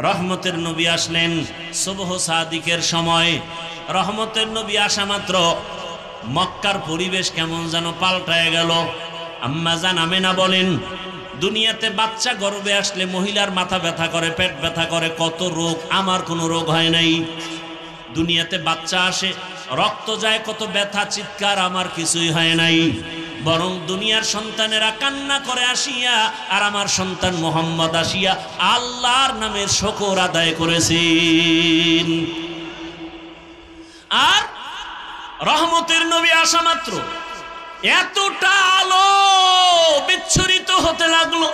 রহমতের নবী আসলেন সুবহ সাদিকের সময়। রহমতের নবী আসা মাত্র মক্কার পরিবেশ কেমন যেন পাল্টায় গেল। আম্মা জান আমেনা বলেন, দুনিয়াতে বাচ্চা গর্ভে আসলে মহিলার মাথা ব্যথা করে, পেট ব্যথা করে, কত রোগ, আমার কোনো রোগ হয় নাই। দুনিয়াতে বাচ্চা আসে, রক্ত যায়, কত ব্যথা, চিৎকার, আমার কিছুই হয় নাই। বরং দুনিয়ার সন্তানেরা কান্না করে আসিয়া, আর আমার সন্তান মোহাম্মদ আসিয়া আল্লাহর নামের শুকর আদায় করেছেন। আর রহমতের নবী আসা মাত্র এতটা আলো বিচ্ছুরিত হতে লাগলো,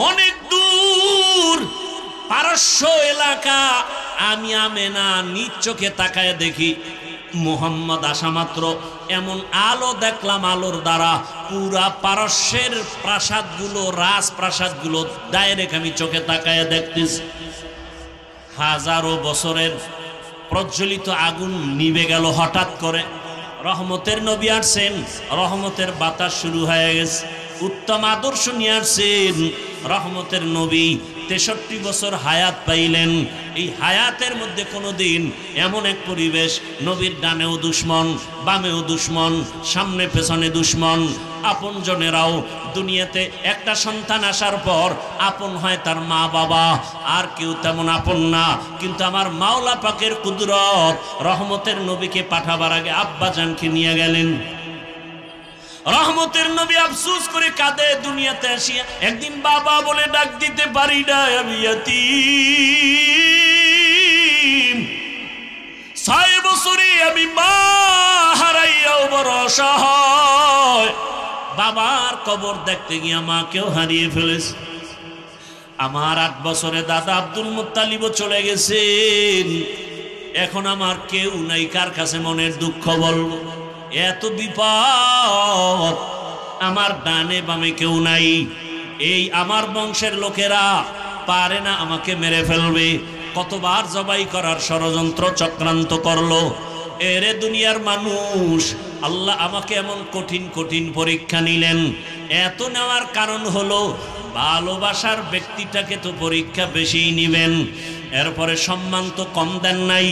অনেক দূর পারস্য এলাকা। আমি আমেনা নিজ চোখে তাকায় দেখি মুহাম্মদ আসা মাত্র এমন আলো দেখলাম, আলোর দ্বারা পুরা পারস্যের প্রাসাদগুলো, রাজপ্রাসাদগুলো ডাইরেক্ট আমি চোখে তাকায় দেখতেছি। হাজারো বছরের প্রজ্বলিত আগুন নিভে গেল হঠাৎ করে। রহমতের নবী আসছেন, রহমতের বাতাস শুরু হয়ে গেছে, উত্তম আদর্শ নিয়ে আসছেন। রহমতের নবী 63 বছর হায়াত পাইলেন। এই হায়াতের মধ্যে কোনোদিন এমন এক পরিবেশ, নবীর ডানেও দুশ্মন, বামেও দুশ্মন, সামনে পেছনে দুশ্মন। আপন জনেরাও, দুনিয়াতে একটা সন্তান আসার পর আপন হয় তার মা বাবা, আর কেউ তেমন আপন না। কিন্তু আমার মাওলা পাকের কুদরত, রহমতের নবীকে পাঠাবার আগে আব্বাজানকে নিয়ে গেলেন। রহমতের নবী আফসোস করে কাঁদে দুনিয়াতে আসিয়া, একদিন বাবা বলে ডাক দিতে পারি না, আমি ইয়াতীম। 6 বছরে আমি মা হারাইয়াও বড় অসহায়। বাবার কবর দেখতে গিয়া মাকেও হারিয়ে ফেলেছে। আমার 8 বছরে দাদা আব্দুল মুত্তালিবও চলে গেছেন। এখন আমার কেউ নাই, কার কাছে মনের দুঃখ বলবো? এত বিপদ, আমার ডানে বামে কেউ নাই। এই আমার বংশের লোকেরা পারে না, আমাকে মেরে ফেলবে। কতবার জবাই করার ষড়যন্ত্র চক্রান্ত করলো। এরে দুনিয়ার মানুষ, আল্লাহ আমাকে এমন কঠিন কঠিন পরীক্ষা নিলেন। এত নেওয়ার কারণ হলো, ভালোবাসার ব্যক্তিটাকে তো পরীক্ষা বেশিই নিবেন, এরপরে সম্মান তো কম দেন নাই।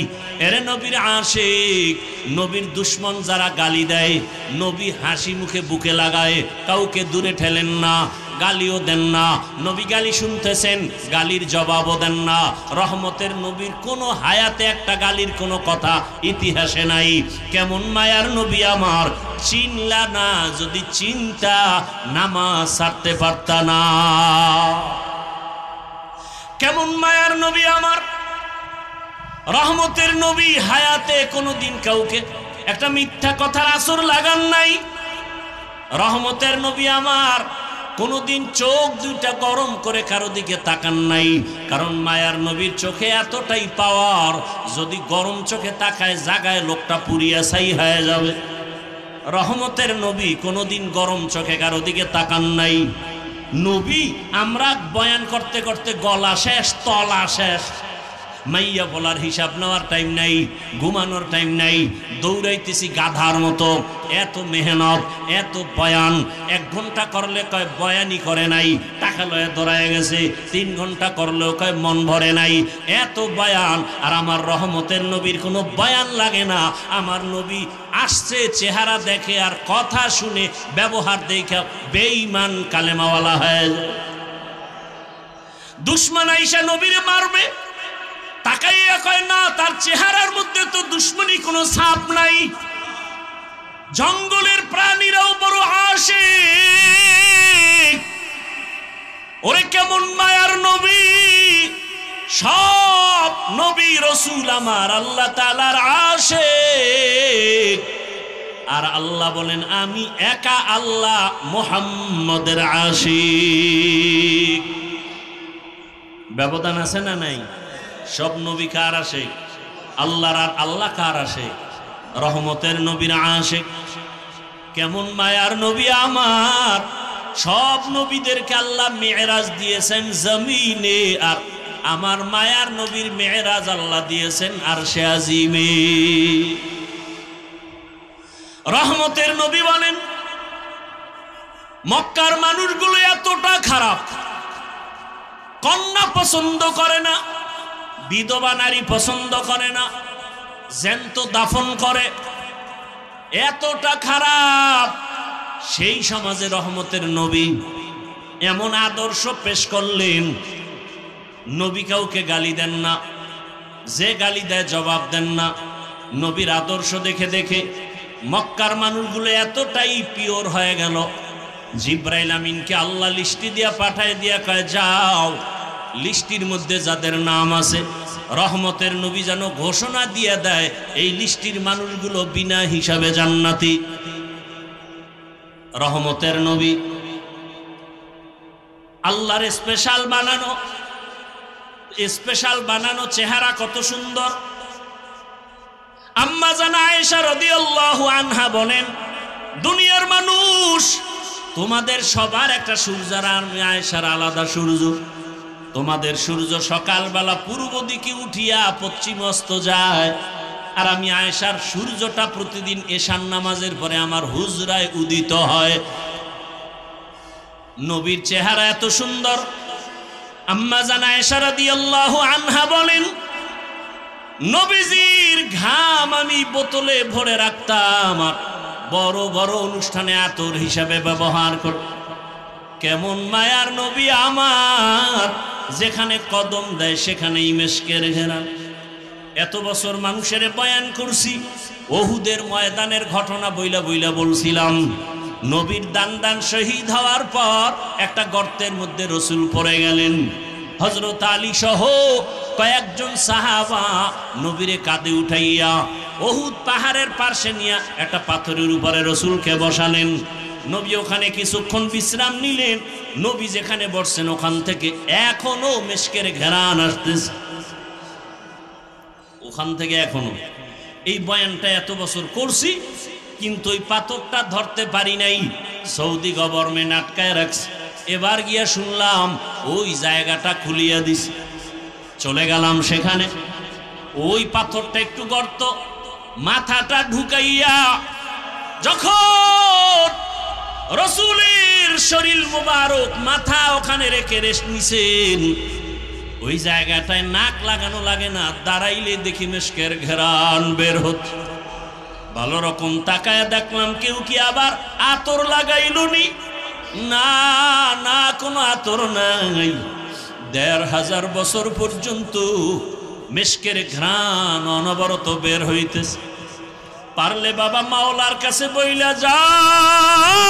এরে নবীর আশিক, নবীর দুশ্মন যারা গালি দেয়, নবী হাসি মুখে বুকে লাগায়, কাউকে দূরে ঠেলেন না, গালিও দেন না। নবী গালি শুনতেছেন, গালির জবাবও দেন না। রহমতের নবীর কোনো হায়াতে একটা গালির কোনো কথা ইতিহাসে নাই। কেমন মায়ার নবী আমার, চিনলা না, যদি চিন্তা নামাজ ছাড়তে পারতা না। কেমন মায়ার নবী আমার, রহমতের নবী হায়াতে কোনোদিন কাউকে একটা মিথ্যা কথার আসর লাগান নাই। রহমতের নবী আমার কোনোদিন চোখ দুইটা গরম করে কারো দিকে তাকান নাই। কারণ মায়ার নবীর চোখে এতটাই পাওয়ার, যদি গরম চোখে তাকায় জাগায় লোকটা পুড়িয়া ছাই হয়ে যাবে। রহমতের নবী কোনোদিন গরম চোখে কারো দিকে তাকান নাই। নবী আমরা বয়ান করতে করতে গলা শেষ, তলা শেষ, মাইয়া বলার হিসাব নেওয়ার টাইম নাই, ঘুমানোর টাইম নাই, দৌড়াইতেছি গাধার মতো। এত মেহনত, এত বয়ান, 1 ঘন্টা করলে কয় বয়ানই করে নাই, টাকা লয়ে দৌড়ায় গেছে। 3 ঘন্টা করলেও কয় মন ভরে নাই, এত বয়ান। আর আমার রহমতের নবীর কোনো বয়ান লাগে না। আমার নবী আসছে, চেহারা দেখে আর কথা শুনে, ব্যবহার দেখে বেঈমান কালেমাওয়ালা হয়ে যায়। দুশ্মন আইসা নবীরে মারবে, তাকাইয়া কয় না, তার চেহারার মধ্যে তো দুশ্মনী কোনো ছাপ নাই। জঙ্গলের প্রাণীরাও বড় আশিক। ওরে কেমন মায়ার নবী, সব নবী রসুল আমার আল্লাহ তাআলার আশিক। আর আল্লাহ বলেন, আমি একা আল্লাহ মুহাম্মদের আশিক। ব্যবধান আছে না নাই? সব নবী কার আশিক? আল্লাহর। আর আল্লাহ কার আশিক? রহমতের নবীর আশিক। কেমন মায়ার নবী আমার, সব নবীদেরকে আল্লাহ মেরাজ দিয়েছেন জমিনে, আর আমার মায়ার নবীর মেরাজ আল্লাহ দিয়েছেন আরশে আজিমে। রহমতের নবী বলেন, মক্কার মানুষগুলো এতটা খারাপ, কন্যা পছন্দ করে না, বিধবা নারী পছন্দ করে না, জ্যান্ত দাফন করে। এতটা খারাপ। সেই সমাজে রহমতের নবী এমন আদর্শ পেশ করলেন, নবী কাউকে গালি দেন না, যে গালি দেয় জবাব দেন না। নবীর আদর্শ দেখে দেখে মক্কার মানুষগুলো এতটাই পিওর হয়ে গেল, জিব্রাইল আমিনকে আল্লাহ লিস্টি দিয়া পাঠায় দিয়া কয়, যাও লিস্টির মধ্যে যাদের নাম আছে রহমতের নবী যেন ঘোষণা দিয়ে দেয় এই লিস্টির মানুষগুলো বিনা হিসাবে জান্নাতি। রহমতের নবী আল্লাহর স্পেশাল বানানো চেহারা কত সুন্দর। আম্মা জান আয়েশা রাদিয়াল্লাহু আনহা বলেন, দুনিয়ার মানুষ তোমাদের সবার একটা সূর্য, আর আমি আয়েশার আলাদা সূর্য। তোমাদের সূর্য সকালবেলা পূর্ব দিকে উঠিয়া পশ্চিম অস্ত যায়, আর আমি আয়েশার সূর্যটা প্রতিদিন এশার নামাজের পরে আমার হুজরায় উদিত হয়। নবীর চেহারা এত সুন্দর। আম্মা জান আয়েশা রাদিয়াল্লাহু আনহা বলেন, নবীজির ঘাম আমি বোতলে ভরে রাখতাম আর বড় বড় অনুষ্ঠানে আতর হিসাবে ব্যবহার কর। কেমন মায়ার নবী আমার, যেখানে কদম দেয় সেখানেই মেশকের ঘেরা। এত বছর মানুষের বয়ান করছি, ওহুদের ময়দানের ঘটনা বইলা বইলা বলছিলাম। নবীর দান শহীদ হওয়ার পর একটা গর্তের মধ্যে রসুল পড়ে গেলেন। হযরত আলী সহ কয়েকজন সাহাবা নবীরে কাঁধে উঠাইয়া ওহুদ পাহাড়ের পাশে নিয়ে একটা পাথরের উপরে রসুলকে বসালেন। নবী ওখানে কিছুক্ষণ বিশ্রাম নিলেন। নবী যেখানে বসছেন ওখান থেকে এখনো মেশকের ঘেরান আসতেছে, ওখান থেকে এখনো। এই বয়ানটা এত বছর করছি, কিন্তু ওই পাথরটা ধরতে পারি নাই। সৌদি গভর্নমেন্ট আটকায় রাখছে। এবার গিয়া শুনলাম ওই জায়গাটা খুলিয়া দিছে। চলে গেলাম সেখানে, ওই পাথরটা একটু গর্ত, মাথাটা ঢুকাইয়া যখন রসুলের শরীর মুবারক মাথা ওখানে রেখে রেস্ট নিছেন, ওই জায়গাটায় নাক লাগানো লাগে না, দাঁড়াইলে দেখি মেশকের ঘেরান বের হচ্ছে। ভালো রকম তাকায় দেখলাম কেউ কি আবার আতর লাগাইল নি? না না, কোনো আতর নাই। ১৫০০ বছর পর্যন্ত মেশকের ঘ্রাণ অনবরত বের হইতেছে। পারলে বাবা মাওলার কাছে বইলা যাও,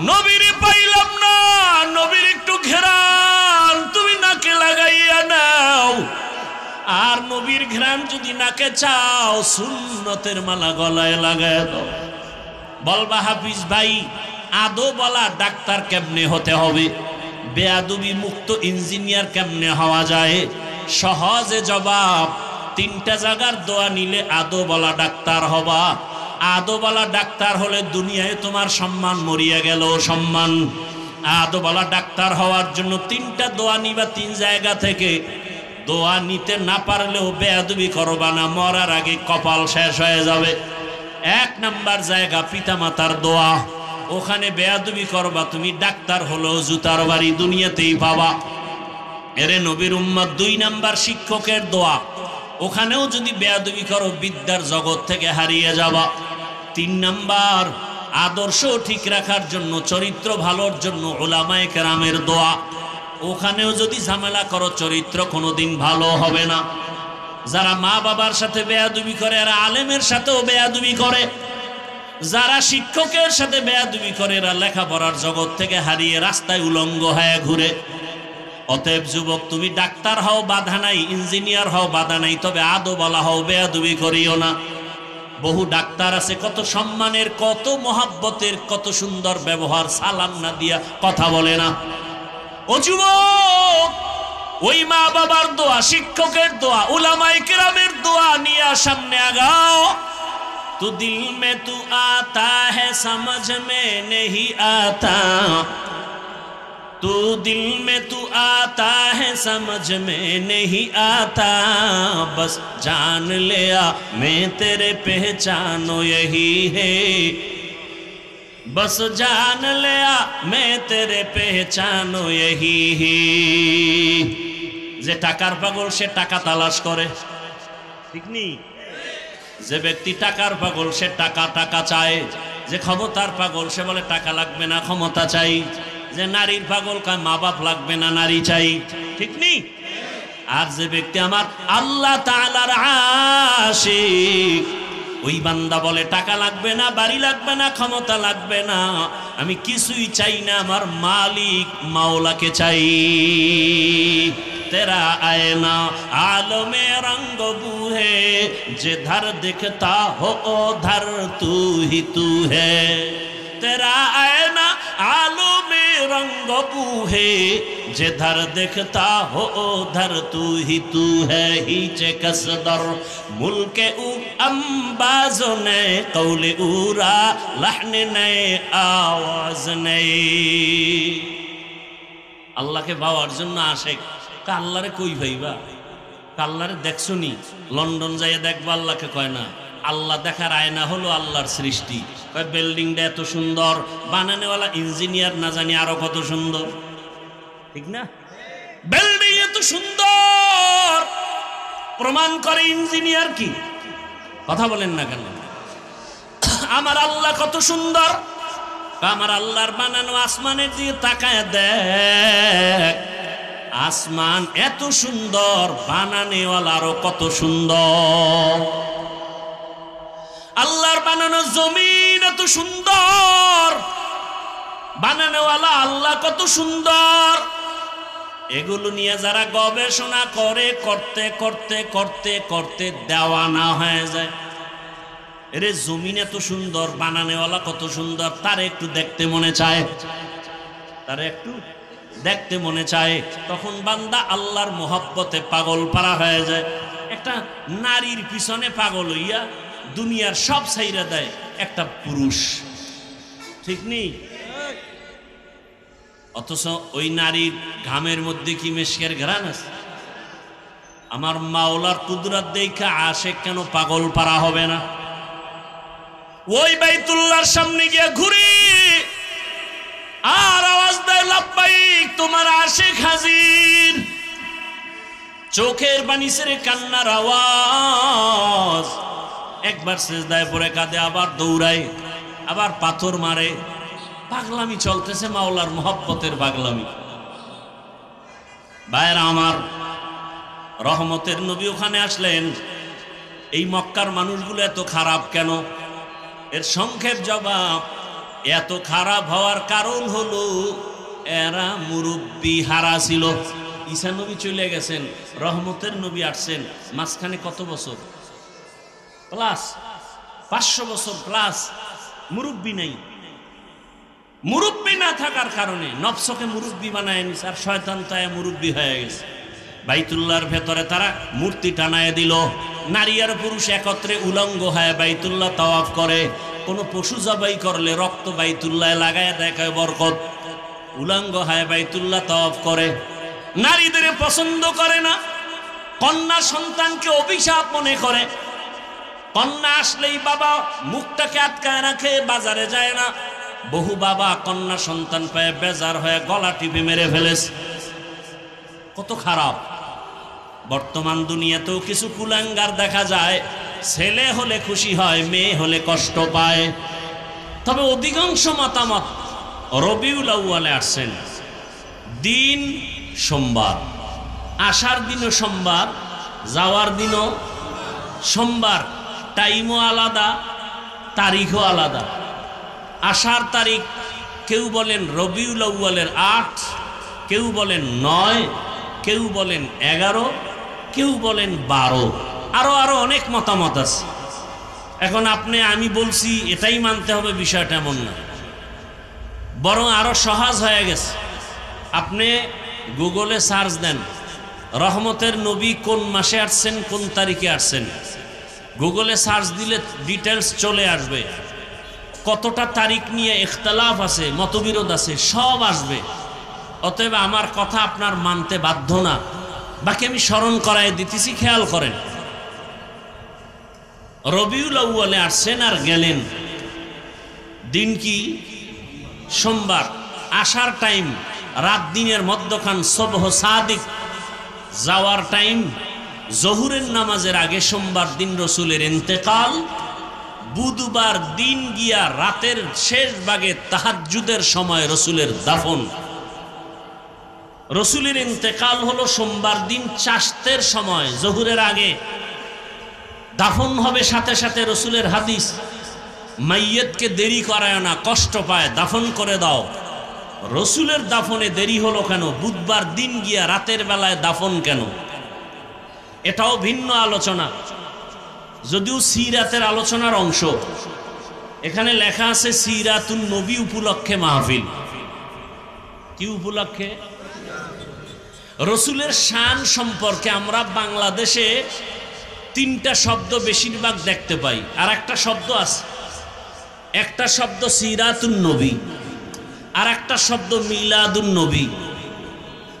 নবীরে পাইলাম না, নবীর একটু ঘেরান তুমি নাকে লাগাইয়া নাও। আর নবীর ঘ্রাণ যদি নাকে চাও, সুন্নতের মালা গলায় লাগায় দাও। বলবা হাফিজ ভাই, আদো বলা ডাক্তার কেমনে হতে হবে, বেয়াদবি মুক্ত ইঞ্জিনিয়ার কেমনে হওয়া যায়? সহজে জবাব, ৩টা জায়গার দোয়া নিলে আদো বলা ডাক্তার হবা। আদো বলা ডাক্তার হলে দুনিয়ায় তোমার সম্মান মরিয়া গেল সম্মান। আদো বলা ডাক্তার হওয়ার জন্য ৩টা দোয়া নিবা ৩ জায়গা থেকে। দোয়া নিতে না পারলেও বেয়াদবি করবা না, মরার আগে কপাল শেষ হয়ে যাবে। ১ নাম্বার জায়গা পিতামাতার দোয়া, ওখানে বেয়াদবি করবা তুমি, ডাক্তার হলো জুতার বাড়ি দুনিয়াতেই পাবা। এরে নবীর উম্মত, ২ নাম্বার শিক্ষকের দোয়া, ওখানেও যদি বেয়াদবি করো বিদ্যার জগৎ থেকে হারিয়ে যাবা। ৩ নাম্বার আদর্শ ঠিক রাখার জন্য, চরিত্র ভালোর জন্য উলামায়ে কেরামের দোয়া, ওখানেও যদি ঝামেলা করো চরিত্র কোনোদিন ভালো হবে না। যারা মা বাবার সাথে বেয়াদবি করে এরা আলেমের সাথেও বেয়াদবি করে। যারা শিক্ষকের সাথে বেয়াদবি করে এরা লেখাপড়ার জগৎ থেকে হারিয়ে রাস্তায় উলঙ্গ হয়ে ঘুরে। অতএব যুবক, তুমি ডাক্তার হও বাধা নাই, ইঞ্জিনিয়ার হও বাধা নাই, তবে আদো বলা হও, বেয়াদবি করিও না। বহু ডাক্তার আছে কত সম্মানের, কত মহাব্বতের, কত সুন্দর ব্যবহার, সালাম না দিয়া কথা বলে না। ও যুবক, ওই মা বাবার দোয়া, শিক্ষকের দোয়া, উলামায়ে কেরামের দোয়া নিয়ে সামনে আগাও। তু দিল মে তু আতা হ্যায় সমঝ মে নেহি আতা, तू दिल में तू आता है समझ में नहीं आता, बस जान लिया मैं तेरे पहचानो यही है, बस जान लिया मैं तेरे पहचानो यही ही। যে টাকার পাগল সে টাকা তালাশ করে, ঠিক নি? যে ব্যক্তি টাকার পাগল সে টাকা টাকা চায়। যে ক্ষমতার পাগল সে বলে টাকা লাগবে না ক্ষমতা চাই। যে নারীর পাগল কয় মা বাপ লাগবে না নারী চাই, ঠিক নি? আর যে ব্যক্তি আমার আল্লাহ তাআলার আশিক ওই বান্দা বলে টাকা লাগবে না বাড়ি লাগবে না ক্ষমতা লাগবে না, আমি কিছুই চাই না, আমার মালিক মাওলাকে চাই। तेरा आईना आलमे रंग बूहे जिधर दिखता हो उधर तू ही तू है। तेरा आईना आलमे रंग बूहे जिधर दिखता हो उधर तू ही तू है। हीचे कसदर मुल्के उ अंबाजो ने कौले उरा लहन ने आवाज ने। अल्लाह के पाওয়ার জন্য আশিক আল্লাহরে কই ভাইবা? আল্লাহরে দেখছো নি? লন্ডন যাইয়া দেখবা আল্লাহকে কয় না। আল্লাহ দেখার আয়না হলো আল্লাহর সৃষ্টি। কয় বিল্ডিংটা এত সুন্দর, বানানোওয়ালা ইঞ্জিনিয়ার না জানি আরো কত সুন্দর, ঠিক না? বিল্ডিং এত সুন্দর প্রমাণ করে ইঞ্জিনিয়ার কি? কথা বলেন না কেন? আমার আল্লাহ কত সুন্দর, আমার আল্লাহর বানানো আসমানের দিকে তাকায় দেখ, আসমান এত সুন্দর, বানানেওয়ালারও কত সুন্দর। আল্লাহর বানানো জমিন এত সুন্দর, বানানোওয়ালা আল্লাহ কত সুন্দর। এগুলো নিয়ে যারা গবেষণা করে করতে করতে করতে করতে দেওয়ানা হয়ে যায়। এরে জমিন এত সুন্দর, বানানোওয়ালা কত সুন্দর, তার একটু দেখতে মনে চায়, তার একটু দেখতে মনে চায়। তখন বান্দা আল্লাহর মোহাব্বতে পাগল পারা হয়ে যায়। একটা নারীর পিছনে পাগল হইয়া দুনিয়ার সব ছাইরা দেয় একটা পুরুষ, ঠিক নেই? অথচ ওই নারীর ঘামের মধ্যে কি মেশকের ঘ্রাণ আছে? আমার মাওলার কুদরত দেখা আশিক কেন পাগল পারা হবে না? ওই বাইতুল্লাহর সামনে গিয়ে ঘুরি আর আওয়াজ দেয় লাব্বাইক, তোমার আশিক হাজির। চোখের পানি ছেড়ে কান্নার আওয়াজ। একবার সিজদায় পড়ে কাঁদে, আবার দৌড়ায়, আবার পাথর মারে। পাগলামি চলতেছে, মাওলার মোহাব্বতের পাগলামি। ভাইরা আমার, রহমতের নবী ওখানে আসলেন। এই মক্কার মানুষগুলো এত খারাপ কেন? এর সংক্ষেপ জবাব, এত খারাপ হওয়ার কারণ হলো এরা মুরব্বি হারা ছিল। ঈসা নবী চলে গেছেন, রহমতের নবী আসছেন, মাঝখানে কত বছর প্লাস? 500 বছর প্লাস। মুরব্বি নেই। মুরব্বি না থাকার কারণে নফসকে মুরব্বি বানায় নিছে, আর শয়তান তাই মুরব্বি হয়ে গেছে। বাইতুল্লাহর ভেতরে তারা মূর্তি টানায় দিল। নারী আর পুরুষ একত্রে উলঙ্গ হয়ে বাইতুল্লাহ তাওয়াফ করে। কোনো পশু জবাই করলে রক্ত বাইতুল্লাহ লাগায় দেখায় বরকত। উলঙ্গ হয়ে বাইতুল্লাহ তাওয়াফ করে। নারীদের পছন্দ করে না, কন্যা সন্তানকে অভিশাপ মনে করে। কন্যা আসলেই বাবা মুখটাকে আটকায় রাখে, বাজারে যায় না। বহু বাবা কন্যা সন্তান পেয়ে বেজার হয়ে গলা টিপে মেরে ফেলেছে। কত খারাপ! বর্তমান দুনিয়াতেও কিছু কুলাঙ্গার দেখা যায়। ছেলে হলে খুশি হয়, মেয়ে হলে কষ্ট পায়। তবে অধিকাংশ মতামত রবিউল আউয়ালে আসছেন। দিন সোমবার, আসার দিনও সোমবার, যাওয়ার দিনও সোমবার। টাইমও আলাদা, তারিখও আলাদা। আসার তারিখ কেউ বলেন রবিউল আউয়ালের 8, কেউ বলেন 9, কেউ বলেন 11, কেউ বলেন 12। আরো অনেক মতামত আছে। এখন আমি বলছি এটাই মানতে হবে, বিষয়টা এমন না। বরং আরো সহজ হয়ে গেছে। আপনি গুগলে সার্চ দেন, রহমতের নবী কোন মাসে আসছেন, কোন তারিখে আসছেন। গুগলে সার্চ দিলে ডিটেলস চলে আসবে। কতটা তারিখ নিয়ে ইখতিলাফ আছে, মতবিরোধ আছে, সব আসবে। অতএব আমার কথা আপনার মানতে বাধ্য না। বাকি আমি স্মরণ করায় দিতেছি, খেয়াল করেন। রবিউল আউয়ালে আসছেন আর গেলেন। দিন কি? সোমবার আসার টাইম, রাত দিনের মধ্যখান সুবহ সাদিক, যাওয়ার টাইম জহুরের নামাজের আগে সোমবার দিন রসুলের ইন্তেকাল, বুধবার দিন গিয়া রাতের শেষ ভাগে তাহাজ্জুদের সময় রসুলের দাফন। রসুলের ইন্তেকাল হলো সোমবার দিন চাশতের সময়, জহুরের আগে। দাফন হবে সাথে সাথে, রসুলের হাদিস, মাইয়তকে দেরি করায় না, কষ্ট পায়, দাফন করে দাও। রসুলের দাফনে দেরি হলো কেন? বুধবার দিন গিয়া রাতের বেলায় দাফন কেন? এটাও ভিন্ন আলোচনা, যদিও সিরাতের আলোচনার অংশ। এখানে লেখা আছে সিরাতুন নবী উপলক্ষে মাহফিল। কি উপলক্ষে? রসুলের শান সম্পর্কে আমরা বাংলাদেশে তিনটা শব্দ বেশিরভাগ দেখতে পাই, আর একটা শব্দ আছে। একটা শব্দ সিরাতুন নবী, আর একটা শব্দ মিলাদুন নবী,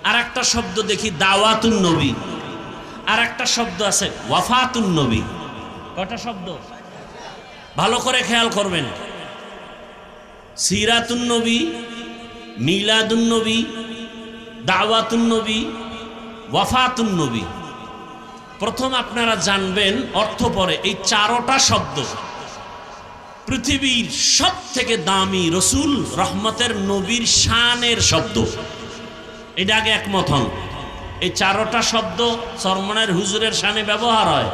আর একটা শব্দ দেখি দাওয়াতুন নবী, আর একটা শব্দ আছে ওয়াফাতুন নবী। কয়টা শব্দ? ভালো করে খেয়াল করবেন। সিরাতুন নবী, মিলাদুন নবী, দাওয়াতুন নবী, ওয়াফাতুন নবী। প্রথম আপনারা জানবেন অর্থ পরে, এই চারোটা শব্দ পৃথিবীর সব থেকে দামি রসুল রহমতের নবীর শানের শব্দ। এটা আগে একমত হন। এই চারোটা শব্দ সরমনের হুজুরের শানে ব্যবহার হয়,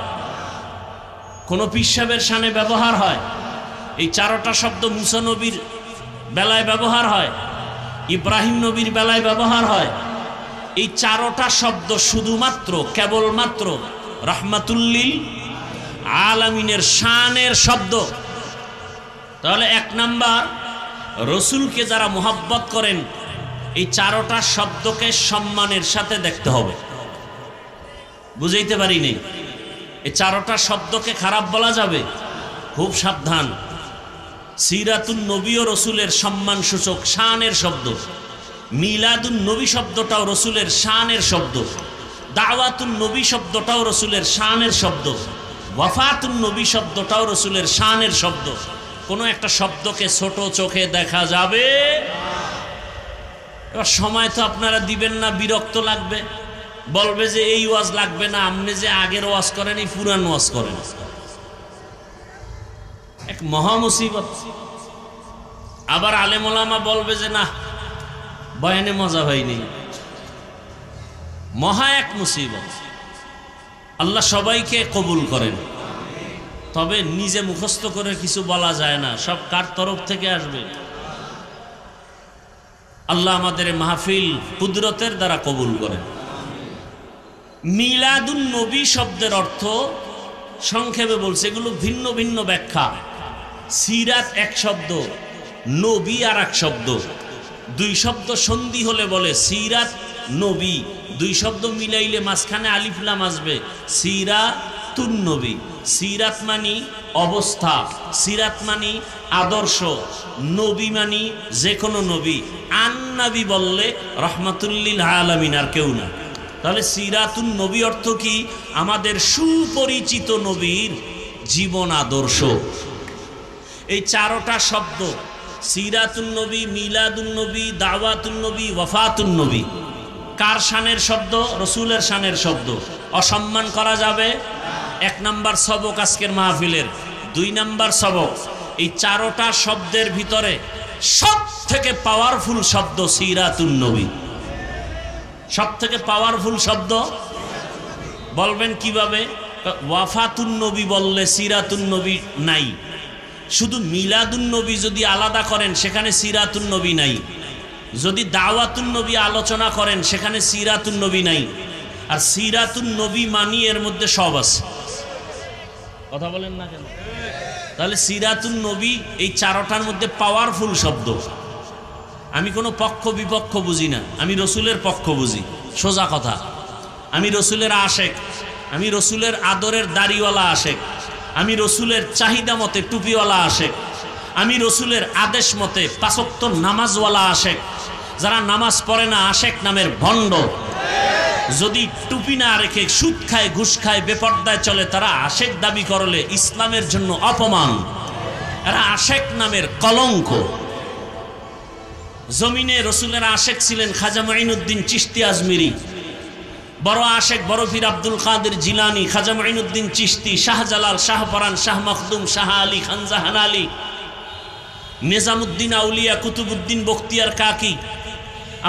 কোন পীর সাহেবের শানে ব্যবহার হয়। এই চারোটা শব্দ মুসা নবীর বেলায় ব্যবহার হয়, ইব্রাহিম নবীর বেলায় ব্যবহার হয়। এই চারোটা শব্দ শুধুমাত্র কেবলমাত্র রহমাতুল্লিল আলামিনের শানের শব্দ। তাহলে এক নাম্বার, রসুলকে যারা মোহাব্বত করেন এই চারোটা শব্দকে সম্মানের সাথে দেখতে হবে। বুঝাইতে পারি নেই, এই চারোটা শব্দকে খারাপ বলা যাবে? খুব সাবধান। সিরাতুন নবী ও রসুলের সম্মান সূচক শানের শব্দ, মিলাদুন নবী শব্দটাও রসুলের শানের শব্দ, দাওয়াতুন নবী শব্দটাও রসুলের শানের শব্দ, ওয়াফাতুন নবী শব্দটাও রসুলের শানের শব্দ। কোনো একটা শব্দকে ছোট চোখে দেখা যাবে? এবার সময় তো আপনারা দিবেন না, বিরক্ত লাগবে, বলবে যে এই ওয়াজ লাগবে না, আপনি যে আগের ওয়াজ করেন এই পুরান ওয়াজ করেন। এক মহা মুসিবত। আবার আলেম ওলামা বলবে যে না, বয়ানে মজা হয়নি। মহা এক মুসিবত। আল্লাহ সবাইকে কবুল করেন, তবে নিজে মুখস্থ করে কিছু বলা যায় না, সব কার তরফ থেকে আসবে? আল্লাহ আমাদের মাহফিল কুদরতের দ্বারা কবুল করেন। মিলাদুন নবী শব্দের অর্থ সংক্ষেপে বলছে, এগুলো ভিন্ন ভিন্ন ব্যাখ্যা। সিরাত এক শব্দ, নবী আর এক শব্দ। দুই শব্দ সন্ধি হলে বলে সিরাত নবী, দুই শব্দ মিলাইলে মাঝখানে আলিফ লাম আসবে, সিরাতুন নবী। সিরাত মানি অবস্থা, সিরাত মানি আদর্শ, নবী মানি যে কোনো নবী। আন-নবী বললে রহমাতুল্লিল আলামিন, আর কেউ না। তাহলে সিরাতুন নবী অর্থ কি? আমাদের সুপরিচিত নবীর জীবন আদর্শ। এই চারোটা শব্দ সিরাতুন নবী, মিলাদুন নবী, দাওয়াতুন নবী, ওয়াফাতুন নবী কার শানের শব্দ? রসুলের শানের শব্দ। অসম্মান করা যাবে? এক নাম্বার সবক আজকের মাহফিলের। দুই নাম্বার সবক, এই চারোটা শব্দের ভিতরে সব থেকে পাওয়ারফুল শব্দ সিরাতুন নবী। সব থেকে পাওয়ারফুল শব্দ। বলবেন কিভাবে? ওয়াফাতুন নবী বললে সিরাতুন নবী নাই। শুধু মিলাদুন নবী যদি আলাদা করেন সেখানে সিরাতুন নবী নাই। যদি দাওয়াতুন নবী আলোচনা করেন সেখানে সিরাতুন নবী নাই। আর সিরাতুন নবী মানি এর মধ্যে সব আছে। কথা বলেন না কেন? তাহলে সিরাতুন নবী এই চারোটার মধ্যে পাওয়ারফুল শব্দ। আমি কোনো পক্ষ বিপক্ষ বুঝি না, আমি রসুলের পক্ষ বুঝি। সোজা কথা, আমি রসুলের আশেক, আমি রসুলের আদরের দাড়িওয়ালা আশেক, আমি রসুলের চাহিদা মতে টুপিওয়ালা আশেক, আমি রসুলের আদেশ মতে পাঁচ ওয়াক্ত নামাজওয়ালা আশেক। যারা নামাজ পড়ে না আশেক নামের ভণ্ড। যদি টুপি না রেখে সুদ খায়, ঘুষ খায়, বেপর্দায় চলে, তারা আশেক দাবি করলে ইসলামের জন্য অপমান। এরা আশেক নামের কলঙ্ক। জমিনে রসুলের আশেক ছিলেন খাজা মাইনুদ্দিন চিশতি আজমিরি, বড় আশেক বড় পীর আব্দুল কাদের জিলানি, খাজা মাইনুদ্দিন চিশতি, শাহজালাল, শাহপরান, শাহ মখদুম, শাহ আলী, খান জাহান আলী, নিজামুদ্দিন আউলিয়া, কুতুবুদ্দিন বখতিয়ার কাকি,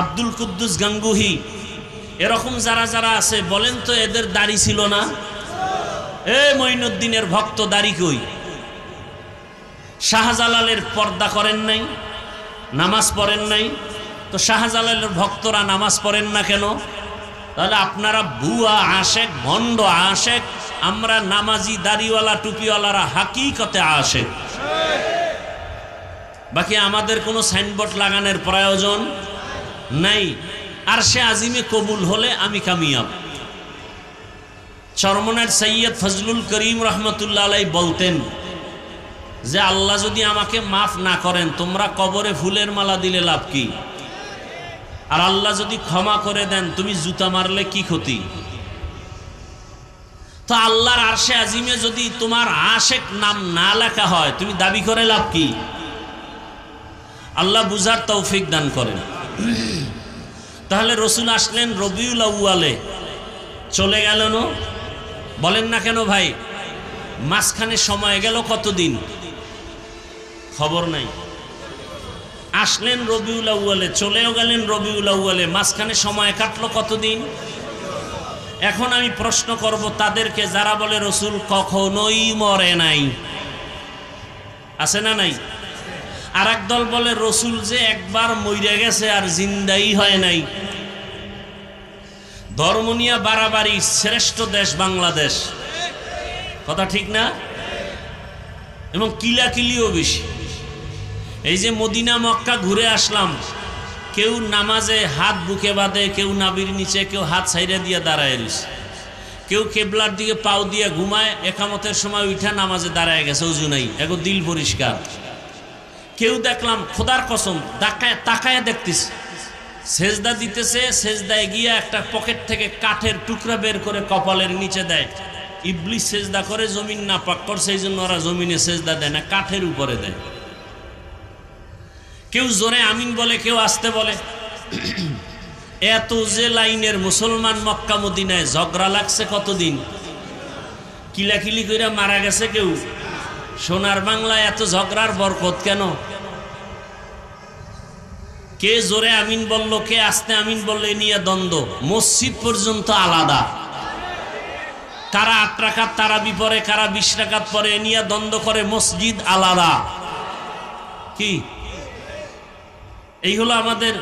আব্দুল কুদ্দুস গাঙ্গুহি, এরকম যারা যারা আছে বলেন তো এদের দাড়ি ছিল না? এ মঈনুদ্দিনের ভক্ত দাড়ি কই? শাহজালালের পর্দা করেন নাই, নামাজ পড়েন নাই, তো শাহজালালের ভক্তরা নামাজ পড়েন না কেন? তাহলে আপনারা ভুয়া আশেক, ভণ্ড আশেক, আমরা নামাজি দাড়িওয়ালা টুপিওয়ালারা হাকিকতে আশেক। বাকি আমাদের কোনো সাইনবোর্ড লাগানোর প্রয়োজন নাই। আর সে আজিমে কবুল হলে আমি কামিয়াব। চরমনার সৈয়দ ফজলুল করিম রহমতুল্লাহ আলাই বলতেন যে আল্লাহ যদি আমাকে মাফ না করেন, তোমরা কবরে ফুলের মালা দিলে লাভ কি? আর আল্লাহ যদি ক্ষমা করে দেন, তুমি জুতা মারলে কি ক্ষতি? তো আল্লাহর আরশে আজিমে যদি তোমার আশেক নাম না লেখা হয়, তুমি দাবি করে লাভ কি? আল্লাহ বুঝার তৌফিক দান করেন। তাহলে রসুল আসলেন রবিউল আউয়ালে, চলে গেল না? বলেন না কেন ভাই? মাঝখানে সময় গেল কতদিন খবর নাই। আসলেন রবিউল আউয়ালে, চলেও গেলেন রবিউল আউয়ালে, মাঝখানে সময় কাটলো কতদিন? এখন আমি প্রশ্ন করব তাদেরকে যারা বলে রসুল কখনোই মরে নাই, আছে না নাই? আর এক দল বলে রসুল যে একবার মইরে গেছে আর জিন্দাই হয় নাই। ধর্ম নিয়ে বাড়াবাড়ি, শ্রেষ্ঠ দেশ বাংলাদেশ, কথা ঠিক না? এবং কিলাকিলিও বেশি। এই যে মদিনা মক্কা ঘুরে আসলাম, কেউ নামাজে হাত বুকে বাঁধে, কেউ নাবির নিচে, কেউ হাত ছাইরা দিয়ে দাঁড়ায় রয়েছে, কেউ কেবলার দিকে পাও দিয়ে ঘুমায়, একামতের সময় উঠা নামাজে দাঁড়ায় গেছে, অজু নাই, এগো দিল পরিষ্কার। কেউ দেখলাম খোদার কসম তাকায় দেখতেছে, সেজদা দিতেছে, সেজদায় গিয়া একটা পকেট থেকে কাঠের টুকরা বের করে কপালের নিচে দেয়। ইবলিস সেজদা করে জমিন না পাক করছে, এই জন্য ওরা জমিনে সেজদা দেয় না, কাঠের উপরে দেয়। কেউ জোরে আমিন বলে, কেউ আস্তে বলে। এত যে লাইনের মুসলমান মক্কা মদিনায় ঝগড়া লাগছে কতদিন, কিলাকিলি করে মারা গেছে কেউ। সোনার বাংলায় এত ঝগড়ার বরকত কেন? কে জোরে আমিন বলল, কে আস্তে আমিন বললে নিয়ে দ্বন্দ্ব। মসজিদ পর্যন্ত আলাদা, কারা 8 রাকাত তারাবি পড়ে, কারা 20 রাকাত পড়ে, নিয়ে দ্বন্দ্ব করে, মসজিদ আলাদা। কি এই হলো আমাদের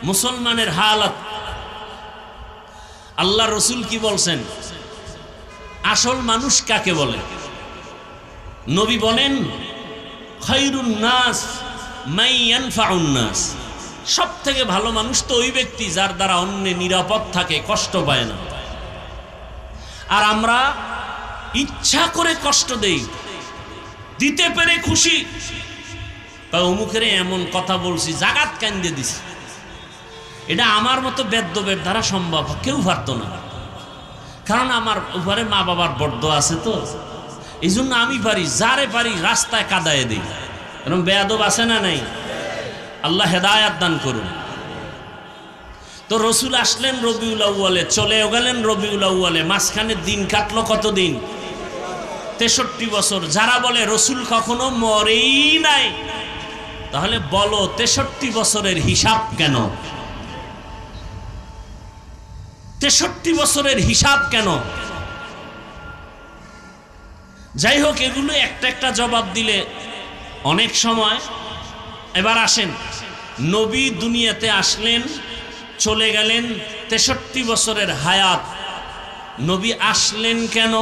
মুসলমানের হালাত। আল্লাহ রসুল কি বলছেন? আসল মানুষ কাকে বলে? নবী বলেন খায়রুন নাস মান ইয়ানফাউন নাস, সব থেকে ভালো মানুষ তো ওই ব্যক্তি যার দ্বারা অন্য নিরাপদ থাকে, কষ্ট পায় না। আর আমরা ইচ্ছা করে কষ্ট দেই, দিতে পেরে খুশি। অমুকের এমন কথা বলছি, জাগাত কান্দে দিছি, এটা আমার মতো বেদ্যবের দ্বারা সম্ভব কেউ পারতো না। কারণ আমার উপরে মা বাবার বর্দ আছে, তো এই জন্য আমি পারি, যারে পারি রাস্তায় কাদায় দিই। এরকম বেয়াদব আছে না নাই? আল্লাহ হেদায়াত দান করুন। তো রসুল আসলেন রবিউল আউয়ালে, চলেও গেলেন রবিউল আউয়ালে, মাঝখানে দিন কাটলো কতদিন? 63 বছর। যারা বলে রসুল কখনো মরেই নাই, তাহলে বলো 63 বছরের হিসাব কেন? 63 বছরের হিসাব কেন? যাই হোক, এগুলো একটা একটা জবাব দিলে অনেক সময়। এবার আসেন, নবী দুনিয়াতে আসলেন, চলে গেলেন, 63 বছরের হায়াত। নবী আসলেন কেন?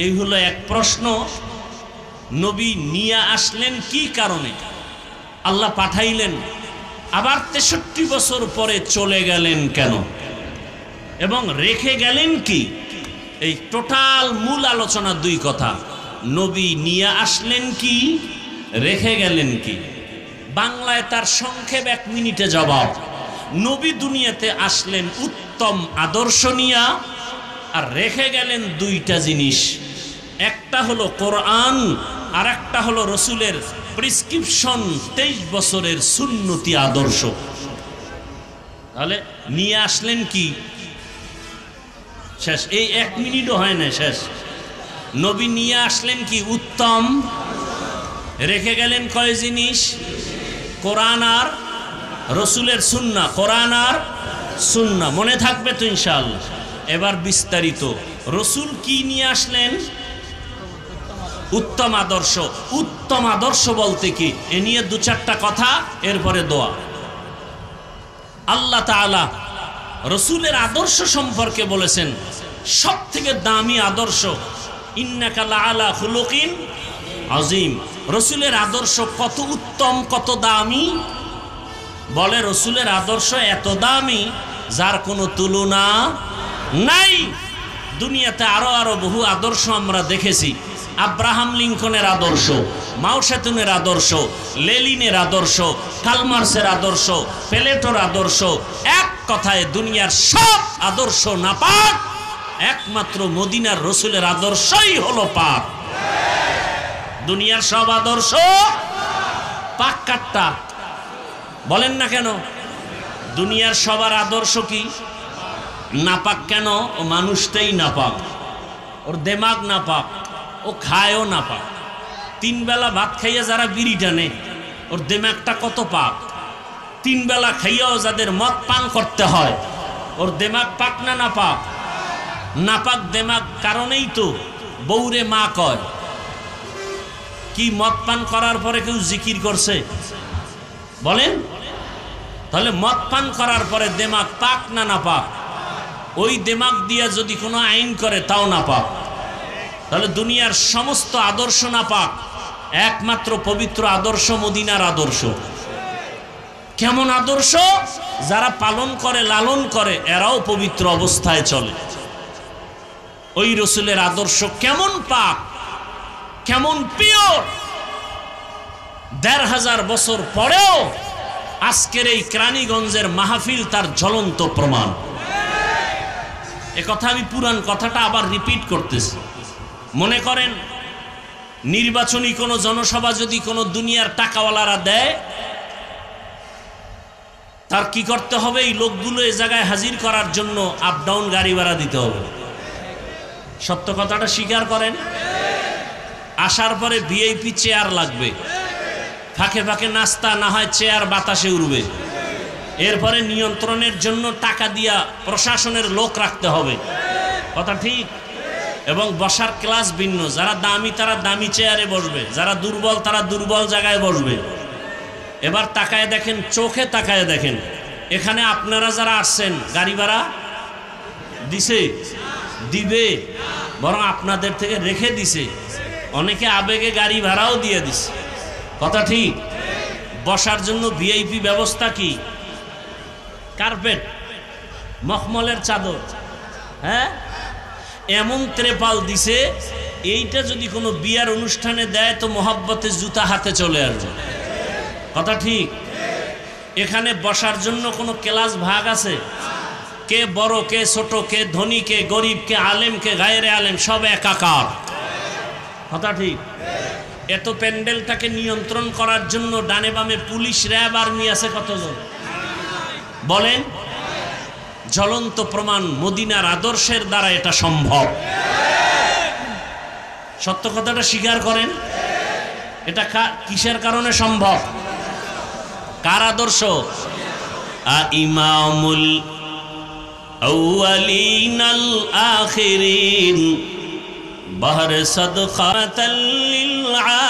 এই হলো এক প্রশ্ন। নবী নিয়ে আসলেন কি কারণে? আল্লাহ পাঠাইলেন, আবার 63 বছর পরে চলে গেলেন কেন? এবং রেখে গেলেন কি? এই টোটাল মূল আলোচনা 2 কথা। নবী নিয়ে আসলেন কি, রেখে গেলেন কি? বাংলায় তার সংক্ষেপ 1 মিনিটে জবাব। নবী দুনিয়াতে আসলেন উত্তম আদর্শ নিয়া, আর রেখে গেলেন 2টা জিনিস। একটা হলো কোরআন, আর একটা হলো রসুলের প্রেসক্রিপশন 23 বছরের সুন্নতি আদর্শ। তাহলে নিয়ে আসলেন কি? শেষ। এই 1 মিনিটও হয় না, শেষ। নবী নিয়ে আসলেন কি? উত্তম। রেখে গেলেন কয় জিনিস? কোরআন আর রসুলের সুন্নাহ। কোরআন আর সুন্নাহ মনে থাকবে তো ইনশাআল্লাহ। এবার বিস্তারিত, রসুল কি নিয়ে আসলেন? উত্তম আদর্শ। উত্তম আদর্শ বলতে কি? এ নিয়ে 2-4টা কথা, এরপরে দোয়া। আল্লাহ তাআলা রসুলের আদর্শ সম্পর্কে বলেছেন সব থেকে দামি আদর্শ, ইন্নাকা লাআলা খুলুকিন আযীম। রসুলের আদর্শ কত উত্তম, কত দামি। বলে রসুলের আদর্শ এত দামি যার কোনো তুলনা নাই। দুনিয়াতে আরো বহু আদর্শ আমরা দেখেছি। আব্রাহাম লিঙ্কনের আদর্শ, মাও সেতুনের আদর্শ, লেনিনের আদর্শ, কালমার্সের আদর্শ, প্লেটোর আদর্শ। এক কথায় দুনিয়ার সব আদর্শ নাপাক, একমাত্র মদিনার রসুলের আদর্শই হলো পাক। দুনিয়ার সব আদর্শ পাক। কাটটা বলেন না কেন? দুনিয়ার সবার আদর্শ কি নাপাক? কেন? ও মানুষটাই নাপাক, ওর দেমাগ নাপাক, ও খায়ও নাপাক। 3 বেলা ভাত খাইয়া যারা বিড়ি টানে, ওর দেমাগটা কত পাক। 3 বেলা খাইয়াও যাদের মদ পান করতে হয়, ওর দেমাগ পাক না নাপাক? নাপাক দেমাগ কারণেই তো বউরে মা কয়। কি মদ পান করার পরে কেউ জিকির করছে? বলেন। তাহলে মদ পান করার পরে দেমাগ পাক না নাপাক? ওই দেমাগ দিয়া যদি কোনো আইন করে তাও নাপাক। তাহলে দুনিয়ার সমস্ত আদর্শ নাপাক, একমাত্র পবিত্র আদর্শ মদিনার আদর্শ। কেমন আদর্শ? যারা পালন করে, লালন করে, এরাও পবিত্র অবস্থায় চলে। ওই রসুলের আদর্শ কেমন পাক, কেমন পিওর। ১৫০০ বছর পরেও আজকের এই কেরানীগঞ্জের মাহফিল তার জ্বলন্ত প্রমাণ। এ কথা আমি পুরান কথাটা আবার রিপিট করতেছি। মনে করেন নির্বাচনী কোনো জনসভা যদি কোনো দুনিয়ার টাকাওয়ালারা দেয়, তার কি করতে হবে? এই লোকগুলো এ জায়গায় হাজির করার জন্য আপ ডাউন গাড়ি ভাড়া দিতে হবে। সত্য কথাটা স্বীকার করেন। আসার পরে ভিআইপি চেয়ার লাগবে, ফাঁকে ফাঁকে নাস্তা, না হয় চেয়ার বাতাসে উড়বে। এরপরে নিয়ন্ত্রণের জন্য টাকা দিয়া প্রশাসনের লোক রাখতে হবে। কথা ঠিক? এবং বসার ক্লাস ভিন্ন। যারা দামি তারা দামি চেয়ারে বসবে, যারা দুর্বল তারা দুর্বল জায়গায় বসবে। এবার তাকায় দেখেন, চোখে তাকায় দেখেন, এখানে আপনারা যারা আসছেন গাড়ি ভাড়া দিছে? দিবে, বরং আপনাদের থেকে রেখে দিছে। অনেকে আবেগে গাড়ি ভাড়াও দিয়ে দিছে। কথা ঠিক? বসার জন্য ভিআইপি ব্যবস্থা কি? কার্পেট, মখমলের চাদর, হ্যাঁ, এমন ত্রেপাল দিছে, এইটা যদি কোনো বিয়ার অনুষ্ঠানে দেয় তো মহব্বতে জুতা হাতে চলে আসবে। কথা ঠিক? এখানে বসার জন্য কোনো ক্লাস ভাগ আছে? কে বড়, কে ছোট, কে ধনী, কে গরিব, কে আলেম, কে গায়রে আলেম, সব একাকার। কথা ঠিক? এত প্যান্ডেলটাকে নিয়ন্ত্রণ করার জন্য ডানে বামে পুলিশ, র্যাব, আর্মি আছে কতজন? বলেন। জ্বলন্ত প্রমাণ মদিনার আদর্শের দ্বারা এটা সম্ভব। সত্য কথাটা স্বীকার করেন। এটা কিসের কারণে সম্ভব? কার আদর্শ? ইমামুল আউয়ালিন আল আখিরিন বাহর সাদকাতাল লিল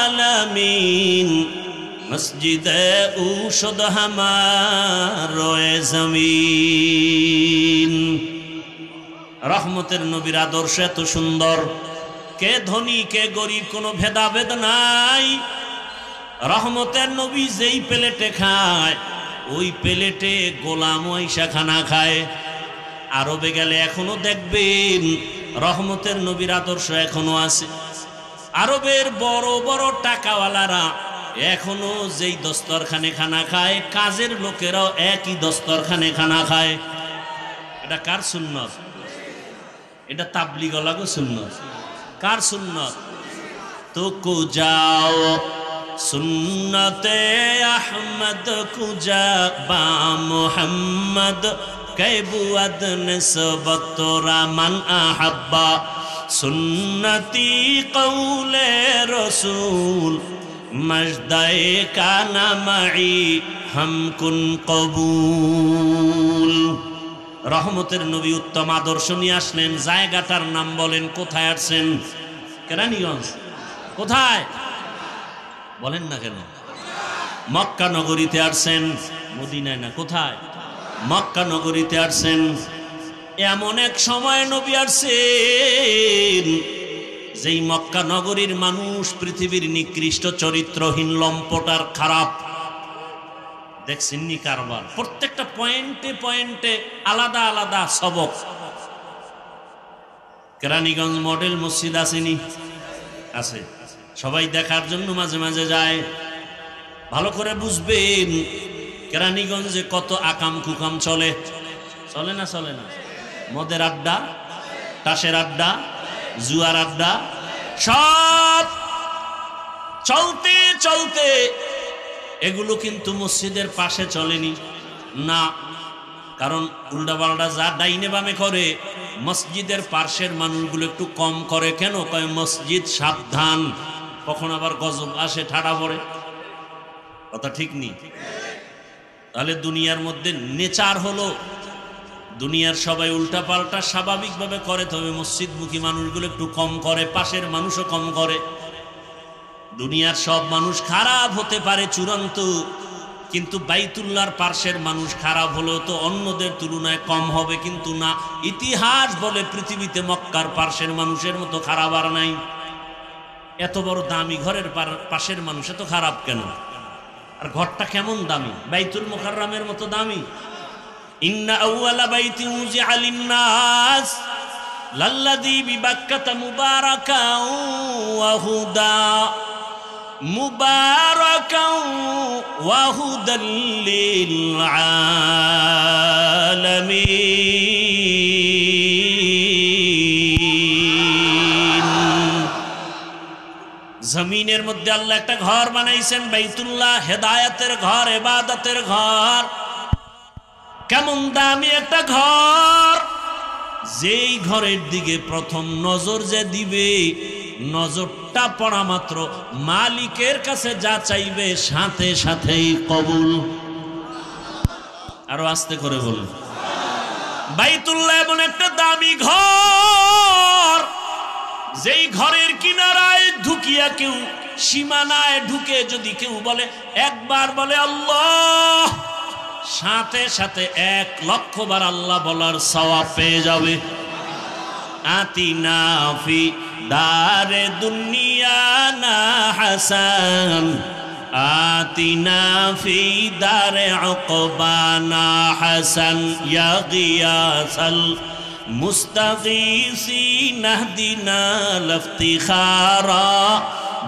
আলামিন মসজিদে ঔষধ হামারে জমিন। রহমতের নবীর আদর্শ এত সুন্দর, কে ধনী কে গরিব কোনো ভেদাভেদ নাই। রহমতের নবী যেই প্লেটে খায় ওই প্লেটে গোলাম আইসা খানা খায়। আরবে গেলে এখনো দেখবেন রহমতের নবীর আদর্শ এখনো আছে। আরবের বড় বড় টাকাওয়ালারা এখনো যেই দস্তরখানে খানা খায়, কাজের লোকেরাও একই দস্তরখানে খানা খায়। এটা কার সুন্নত? এটা তাবলীগওয়ালাগো সুন্নত। কার সুন্নত? तो कुजाओ सुन्नते अहमद कुजा बा मुहम्मद कैबुअद निस्बत मन अहब्बा सुन्नती कौले रसूल मजदाए काना मई हम कुन कबूल। রহমতের নবী উত্তম আদর্শ নিয়ে আসলেন। জায়গাটার নাম বলেন, কোথায় আসছেন? কেরানীগঞ্জ। কোথায় বলেন না কেন? মক্কা নগরীতে আসছেন, মদিনায় না। কোথায়? মক্কা নগরীতে আসছেন। এমন এক সময় নবী আসছেন যেই মক্কা নগরীর মানুষ পৃথিবীর নিকৃষ্ট চরিত্রহীন, লম্পট আর খারাপ। দেখছেন নি কারবার? প্রত্যেকটা পয়েন্টে পয়েন্টে আলাদা আলাদা সবক। কেরানীগঞ্জ মডেল মসজিদ আসেনি? আছে। সবাই দেখার জন্য মাঝে মাঝে যায়। ভালো করে বুঝবেন কেরানীগঞ্জে কত আকাম কুকাম চলে। চলে না? চলে না? মদের আড্ডা, তাসের আড্ডা, জুয়ার আড্ডা, সব চলতে চলতে এগুলো কিন্তু মসজিদের পাশে চলেনি না। কারণ উল্টাপাল্টা যা ডাইনে বামে করে মসজিদের পাশের মানুষগুলো একটু কম করে। কেন? কয় মসজিদ সাবধান, কখন আবার গজব আসে, ঠাড়া পড়ে। কথা ঠিক নেই? তাহলে দুনিয়ার মধ্যে নেচার হলো দুনিয়ার সবাই উল্টাপাল্টা স্বাভাবিকভাবে করে, তবে মসজিদমুখী মানুষগুলো একটু কম করে, পাশের মানুষও কম করে। দুনিয়ার সব মানুষ খারাপ হতে পারে চূড়ান্ত, কিন্তু বাইতুল্লাহর পাশের মানুষ খারাপ হলেও তো অন্যদের তুলনায় কম হবে। কিন্তু না, ইতিহাস বলে পৃথিবীতে মক্কার পাশের মানুষের মতো খারাপ আর নাই। এত বড় দামি ঘরের পাশের মানুষ এত খারাপ কেন? আর ঘরটা কেমন দামি? বাইতুল মুকাররমের মতো দামি। ইন্না আউয়ালা বাইতি উযিআ লিন-নাস লাল্লাযী বিবাক্কাতা মুবারাকাও ওয়া হুদা মুবারাকাও ওয়া হুদাল লিল আলামিন। জমিনের মধ্যে আল্লাহ একটা ঘর বানাইছেন, বাইতুল্লাহ, হেদায়েতের ঘর, ইবাদতের ঘর। কেমন দামি একটা ঘর! যেই ঘরের দিকে প্রথম নজর যে দিবে, নজরটা পড়া মাত্র মালিকের কাছে যা চাইবে সাথে সাথেই কবুল। আরো আস্তে করে বলুন। বাইতুল্লাহ এমন একটা দামি ঘর, যেই ঘরের কিনারায় ঢুকিয়া কেউ, সীমানায় ঢুকে যদি কেউ বলে, একবার বলে আল্লাহ, সাথে সাথে 1,00,000 বার আল্লাহ বলার সওয়াব পেয়ে যাবে। আতিনা ফি দারে দুনিয়া না হাসান, আতিনা ফি দারে উকবানা হাসান, ইয়া গিয়াসাল মুস্তাগীসিন আহদিনা লফতিখারা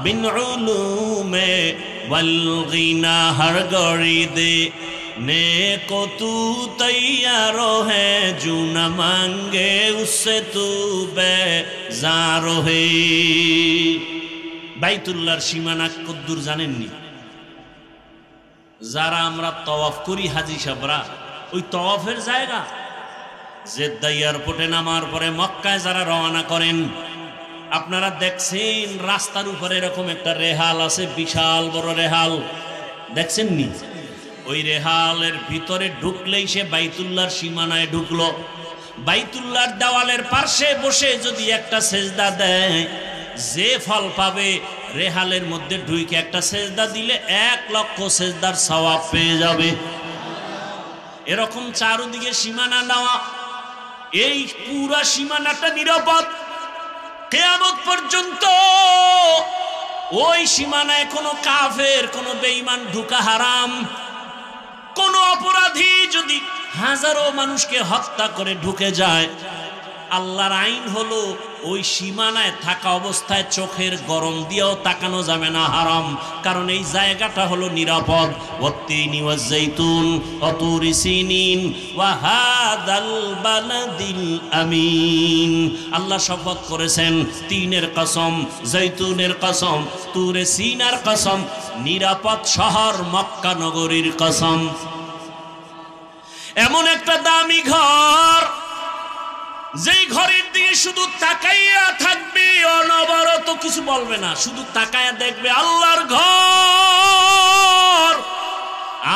বিন উলুমে ওয়াল গিনা। হর গড়ি দে नेको तू तैयार है, जो न मांगे उससे तू बेजार है। বাইতুল্লাহর সীমানা কদ্দুর জানেননি? যারা আমরা তওয়াফ করি হাজী সাহেবরা, ওই তওয়াফের জায়গা জেদ্দা এয়ারপোর্টে নামার পরে মক্কায় যারা রওনা করেন, আপনারা দেখছেন রাস্তার উপরে এরকম একটা রেহাল আছে, বিশাল বড় রেহাল, দেখছেন নি? ওই রেহালের ভিতরে ঢুকলেই সে বাইতুল্লাহর সীমানায় ঢুকলো। বাইতুল্লাহর দেওয়ালের পাশে বসে যদি একটা সেজদা দেয়, যে ফল পাবে, রেহালের মধ্যে ঢুকে একটা সেজদা দিলে 1,00,000 সেজদার সওয়াব পেয়ে যাবে। এরকম চারদিকে সীমানা নেওয়া, এই পুরা সীমানাটা নিরাপদ কিয়ামত পর্যন্ত। ওই সীমানায় কোনো কাফের, কোনো বেঈমান ঢুকা হারাম। কোন অপরাধী যদি হাজারো মানুষকে হত্যা করে ঢুকে যায়, আল্লাহর আইন হলো ওই সীমানায় থাকা অবস্থায় চোখের গরম দিয়েও তাকানো যাবে না, হারাম। কারণ এই জায়গাটা হলো নিরাপদ। ওয়াত্তিনি ওয়াজ্জাইতুন ওয়া তুরি সিনিন ওয়া হাদাল বালাদিল আমিন। আল্লাহ শপথ করেছেন তিনের কসম, জৈতুনের কসম, তুরে সিনার কসম, নিরাপদ শহর মক্কা নগরীর কসম। এমন একটা দামি ঘর, যেই ঘরের দিকে শুধু তাকাইয়া থাকবে, অনবরত কিছু বলবে না, শুধু তাকাইয়া দেখবে আল্লাহর ঘর।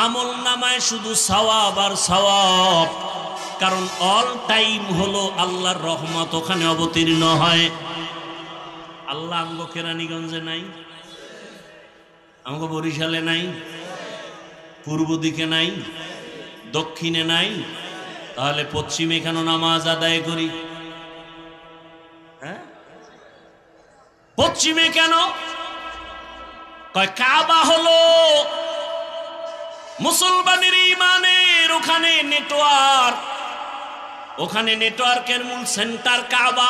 আমল নামায় শুধু সওয়াব আর সওয়াব, কারণ অল টাইম হলো আল্লাহর রহমত ওখানে অবতীর্ণ হয়। আল্লাহ আমগো কেরানীগঞ্জে নাই, আমগো বরিশালে নাই, পূর্ব দিকে নাই, দক্ষিণে নাই, তাহলে পশ্চিমে কেন নামাজ আদায় করি? হ্যাঁ, পশ্চিমে কেন? কয় কাবা হলো মুসলমানের ইমানের ওখানে নেটওয়ার্ক, ওখানে নেটওয়ার্কের মূল সেন্টার কাবা।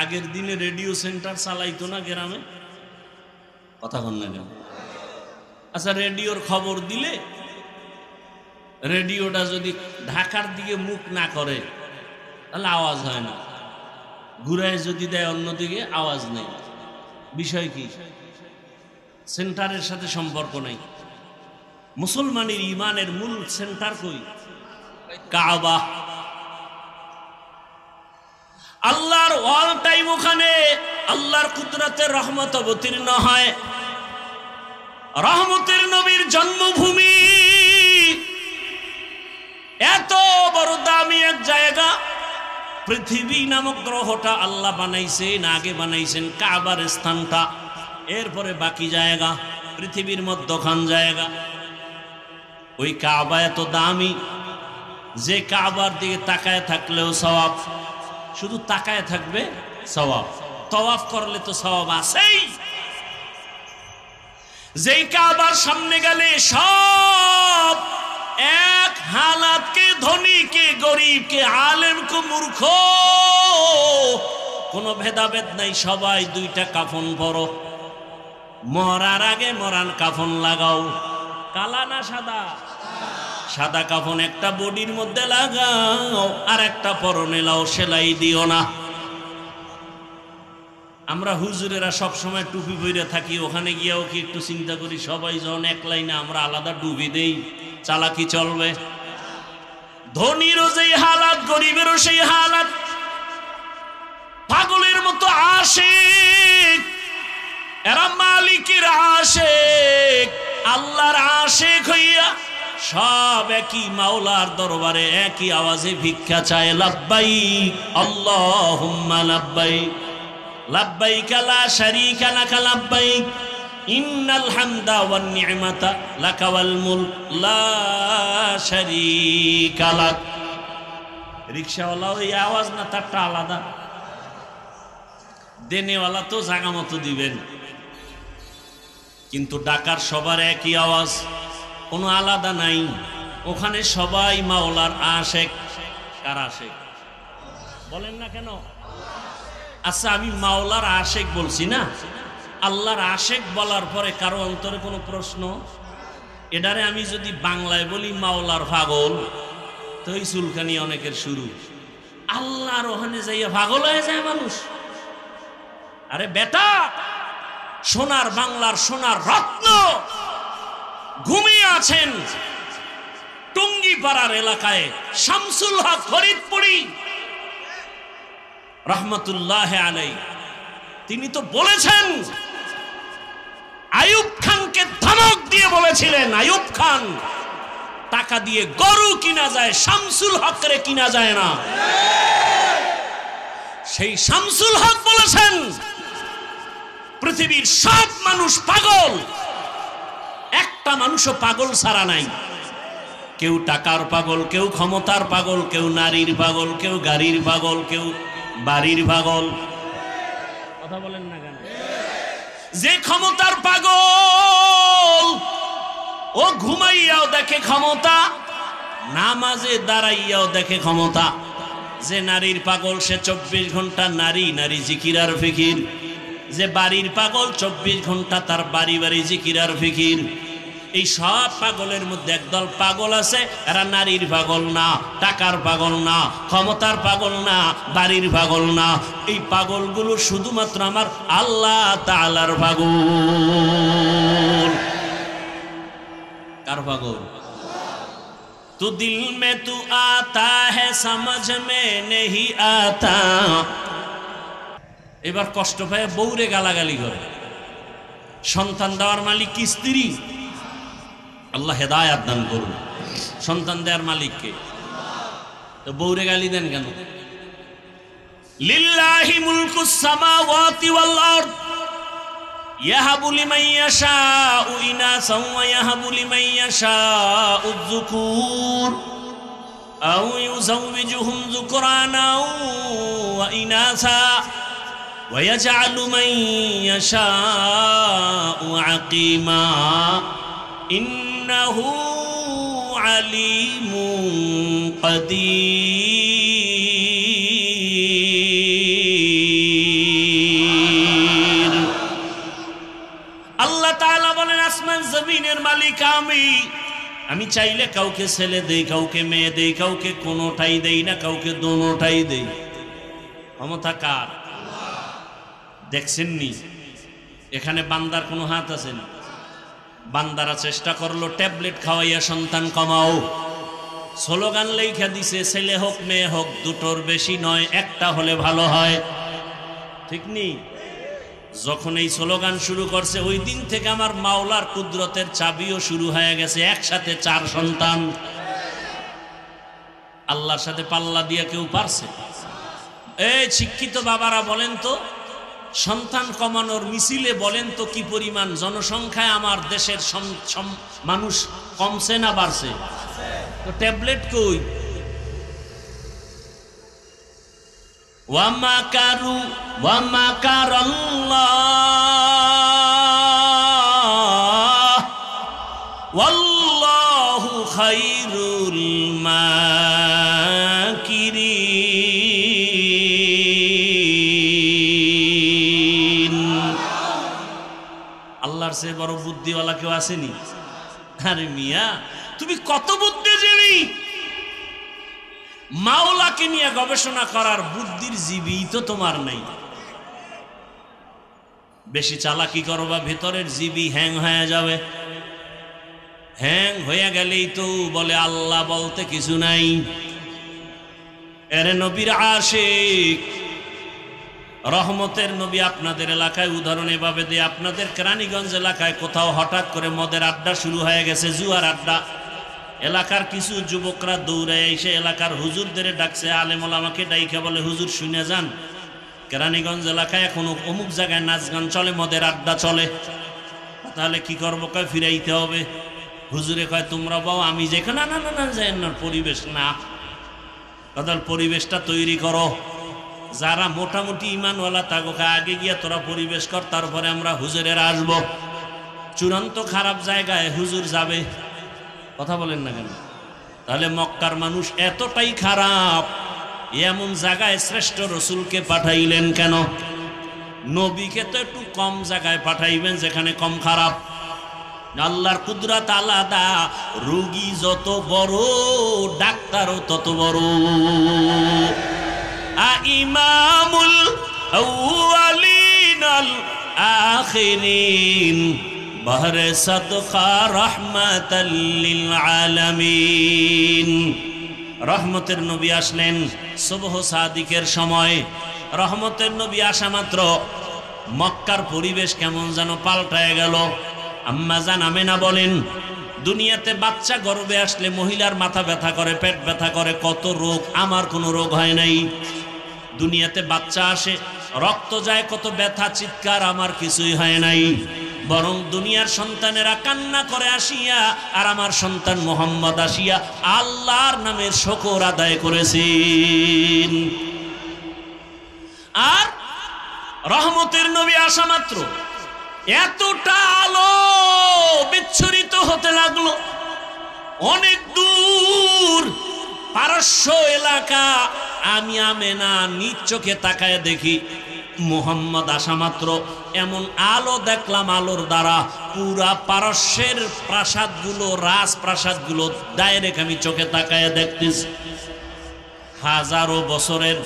আগের দিনে রেডিও সেন্টার চালাইতো না গ্রামে, কথা বল না কেন? আচ্ছা, রেডিওর খবর দিলে রেডিওটা যদি ঢাকার দিকে মুখ না করে তাহলে আওয়াজ হয় না, ঘুরায় যদি দেয় অন্যদিকে আওয়াজ নেই। বিষয় কি? সেন্টারের সাথে সম্পর্ক নেই। মুসলমানের ইমানের মূল সেন্টার কই? কাবা। আল্লাহর অল টাইম ওখানে আল্লাহর কুদরতের রহমত অবতীর্ণ হয়। রহমতের নবীর জন্মভূমি, এত বড় দামি এক জায়গা। পৃথিবী নামক গ্রহটা আল্লাহ বানাইছেন, আগে বানাইছেন কাবার স্থানটা, এরপরে বাকি জায়গা পৃথিবীর মধ্যখান জায়গা। ওই কাবা এত দামি যে কাবার দিকে তাকায় থাকলেও সওয়াব, শুধু তাকায় থাকবে সওয়াব, তওয়াফ করলে তো সওয়াব আছেই। যেই কাবার সামনে গেলে সব এক হালাত কে ধনী কে গরিব কে আলেম কে মূর্খ কোনো ভেদাভেদ নাই, সবাই দুইটা কাফন পরো। মরার আগে মরান কাফন লাগাও। কালা না সাদা? সাদা কাফন একটা বডির মধ্যে লাগাও, আর একটা পরনে লাও, সেলাই দিও না। আমরা হুজুরেরা সব সময় টুপি পরে থাকি, ওখানে গিয়েও কি একটু চিন্তা করি সবাই যখন এক লাইনে আমরা আলাদা ডুবি দেই, চালাকি চলবে? ধনীরও যেই হালাত, গরিবেরও সেই হালাত। পাগলের মতো আশিক, এরা মালিকের আশিক, আল্লাহর আশিক হইয়া সব একই মাওলার দরবারে একই আওয়াজে ভিক্ষা চায়, লাব্বাইক আল্লাহুম্মা লাব্বাইক, লাব্বাইক লা শারীকা লাক লাব্বাইক, ইন্নাল হামদা ওয়ান নি'মাতা লাকা ওয়াল মুলক লা শারীকা লাক। রিকশাওয়ালা ওই আওয়াজ না তারটা আলাদা, দেনেওয়ালা তো জায়গা মতো দিবেন, কিন্তু ডাকার সবার একই আওয়াজ, কোনো আলাদা নাই। ওখানে সবাই মাওলার আশেক। কার আশেক বলেন না কেন? আচ্ছা, আমি মাওলার আশেক বলছি না, আল্লাহর আশেক বলার পরে কারো অন্তরে কোনো প্রশ্ন? এটারে আমি যদি বাংলায় বলি মাওলার পাগল, তো এই চুলকানি অনেকের শুরু। আল্লাহর ওখানে যাইয়া পাগল হয়ে যায় মানুষ। আরে বেটা, সোনার বাংলার সোনার রত্ন ঘুমিয়ে আছেন টুঙ্গিপাড়ার এলাকায় শামসুল হক ফরিদপুরি রহমতুল্লাহ আলাই। তিনি তো বলেছেন, আইয়ুব খানকে ধমক দিয়ে বলেছিলেন, আইয়ুব খান টাকা দিয়ে গরু কিনা যায়, শামসুল হকরে কিনা যায় না। সেই শামসুল হক বলেছেন, পৃথিবীর সব মানুষ পাগল, একটা মানুষও পাগল ছাড়া নাই। কেউ টাকার পাগল, কেউ ক্ষমতার পাগল, কেউ নারীর পাগল, কেউ গাড়ির পাগল, কেউ বাড়ির পাগল। কথা বলেন না কেন? যে ক্ষমতার পাগল ও ঘুমাইয়াও দেখে ক্ষমতা, নামাজে দাঁড়াইয়াও দেখে ক্ষমতা। যে নারীর পাগল সে 24 ঘন্টা নারী নারী জিকির আর ফিকির, যে বাড়ির পাগল 24 ঘন্টা তার বাড়ি বাড়ি জিকির আর ফিকির। এই সব পাগলের মধ্যে একদল পাগল আছে, এরা নারীর পাগল না, টাকার পাগল না, ক্ষমতার পাগল না, বাড়ির পাগল না। এই পাগলগুলো শুধুমাত্র আমার আল্লাহ তাআলার পাগল। কার পাগল? তু দিল মে তু আতা হ্যায় সমঝ মে নেহি আতা। এবার কষ্ট পায় বউরে গালাগালি করে। সন্তান দেওয়ার মালিক কি স্ত্রী? আল্লাহ হেদায়াত দান করুন। সন্তান দেওয়ার মালিককে, তো বউরে গালি দেন কেন? লিল্লাহি মুলকুস সামাওয়াতি ওয়াল আরদ ইয়াহাবু লিমান ইয়াশাউ ইনাসান ওয়া ইয়াহাবু লিমান ইয়াশাউ যুকুর আও ইউযাওবিজুহুম যুকরানা ওয়া ইনাসা ওয়া ইয়াজআলু মান ইয়াশাউ আকিমা ইন্নাহু আলিমুন কাদির। আল্লাহ তাআলা বলেন আসমান জমিনের মালিক আমি চাইলে কাউকে ছেলে দেই, কাউকে মেয়ে দেই, কাউকে কোনোটাই দেই না, কাউকে দোনোটাই দেই। ক্ষমতা কার? দেখছেননি এখানে বান্দার কোনো হাত আছে না? বান্দারা চেষ্টা করলো ট্যাবলেট খাওয়াইয়া সন্তান কমাও, স্লোগান লেখা দিছে ছেলে হোক মেয়ে হোক দুটোর বেশি নয়, একটা হলে ভালো হয়। ঠিক নেই? যখন এই স্লোগান শুরু করছে ওই দিন থেকে আমার মাওলার কুদরতের চাবিও শুরু হয়ে গেছে। একসাথে 4 সন্তান। আল্লাহর সাথে পাল্লা দিয়ে কেউ পারছে? এই শিক্ষিত বাবারা বলেন তো, সন্তান কমানোর মিছিলে বলেন তো কি পরিমাণ জনসংখ্যায় আমার দেশের মানুষ কমছে না বাড়ছে? তো ট্যাবলেট কই? ওয়ামাকারু ওয়ামাকারাল্লাহ ওয়াল্লাহু খায়রুল মাকিরিন। আল্লাহর চেয়ে বড় বুদ্ধিওয়ালা কেউ আসেনি? আরে মিয়া তুমি কত বুদ্ধিজীবী! মাওলাকে নিয়ে গবেষণা করার বুদ্ধির জীবী তো তোমার নেই। বেশি চালাকি করবা ভেতরের জীবী হ্যাং হয়ে যাবে। হ্যাং হয়ে গেলেই তো বলে আল্লাহ বলতে কিছু নাই। এরে নবীর আশিক, রহমতের নবী আপনাদের এলাকায় উদাহরণ এভাবে দিয়ে, আপনাদের কেরানীগঞ্জ এলাকায় কোথাও হঠাৎ করে মদের আড্ডা শুরু হয়ে গেছে, জুয়ার আড্ডা। এলাকার কিছু যুবকরা দৌড়ে এসে এলাকার হুজুরদের ডাকছে, আলেম ওলামাকে ডাইকা বলে হুজুর শুনে যান, কেরানীগঞ্জ এলাকায় এখনো অমুক জায়গায় নাচ গান চলে, মদের আড্ডা চলে। তাহলে কি করবো? কয় ফিরাইতে হবে। হুজুরে কয় তোমরা বাও আমি যেখানে না না না যাই না, পরিবেশ না, তাহলে পরিবেশটা তৈরি করো। যারা মোটামুটি ইমানওয়ালা তাকে আগে গিয়া তোরা পরিবেশ কর, তারপরে আমরা হুজুরের আসবো। চূড়ান্ত খারাপ জায়গায় হুজুর যাবে? কথা বলেন না কেন? তাহলে মক্কার মানুষ এতটাই খারাপ, এমন জায়গায় শ্রেষ্ঠ রসুলকে পাঠাইলেন কেন? নবীকে তো একটু কম জায়গায় পাঠাইবেন যেখানে কম খারাপ। আল্লাহর কুদরত আলাদা। রোগী যত বড় ডাক্তারও তত বড়। ইমামুল আউয়ালিন আল আখিরিন বহরে সাদকা রহমাতাল লিল আলামিন। রহমতের নবী আসলেন সুবহ সাদিকের সময়। রহমতের নবী আসা মাত্র মক্কার পরিবেশ কেমন যেন পাল্টায় গেল। আম্মা জান আমেনা বলেন, দুনিয়াতে বাচ্চা গর্ভে আসলে মহিলার মাথা ব্যথা করে, পেট ব্যথা করে, কত রোগ। আমার কোনো রোগ হয় নাই। দুনিয়াতে বাচ্চা আসে, রক্ত যায়, কত ব্যথা চিৎকার, আমার কিছুই হয় নাই। বরং দুনিয়ার সন্তানেরা কান্না করে আসিয়া, আর আমার সন্তান মোহাম্মদ আসিয়া আল্লাহর নামের শুকর আদায় করেছেন। আর রহমতের নবী আসা মাত্র এতটা আলো বিচ্ছুরিত হতে লাগলো, অনেক দূর পারস্য এলাকা। আমি আমেনা নিজ চোখে তাকায় দেখি মুহাম্মদ আসা মাত্র এমন আলো দেখলাম, আলোর দ্বারা পুরা পারস্যের প্রাসাদগুলো, রাজপ্রাসাদগুলো ডাইরেক্ট আমি চোখে তাকায় দেখতেছি। হাজারো বছরের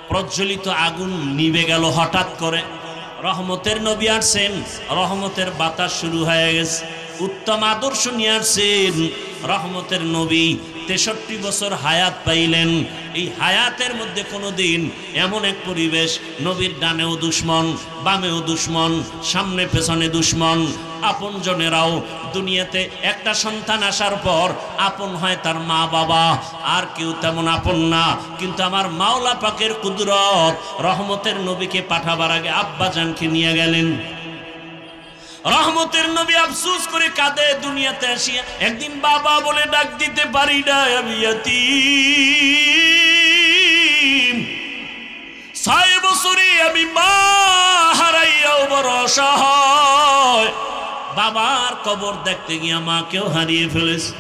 প্রজ্বলিত আগুন নিভে গেল হঠাৎ করে। রহমতের নবী আসছেন, রহমতের বাতাস শুরু হয়ে গেছে, উত্তম আদর্শ নিয়ে আসছেন। রহমতের নবী 63 বছর হায়াত পাইলেন। এই হায়াতের মধ্যে কোনোদিন এমন এক পরিবেশ, নবীর ডানেও দুশ্মন, বামেও দুশ্মন, সামনে পেছনে দুশ্মন। আপনজনেরাও দুনিয়াতে একটা সন্তান আসার পর আপন হয় তার মা বাবা, আর কেউ তেমন আপন না। কিন্তু আমার মাওলা পাকের কুদরত, রহমতের নবীকে পাঠাবার আগে আব্বাজানকে নিয়ে গেলেন। রহমতের নবী আফসোস করে কাঁদে দুনিয়াতে আসিয়া, একদিন বাবা বলে ডাক দিতে পারি না, আমি ইয়াতীম। 6 বছরে আমি মা হারাইয়াও বড় অসহায়। বাবার কবর দেখতে গিয়া মাকেও হারিয়ে ফেলেছে।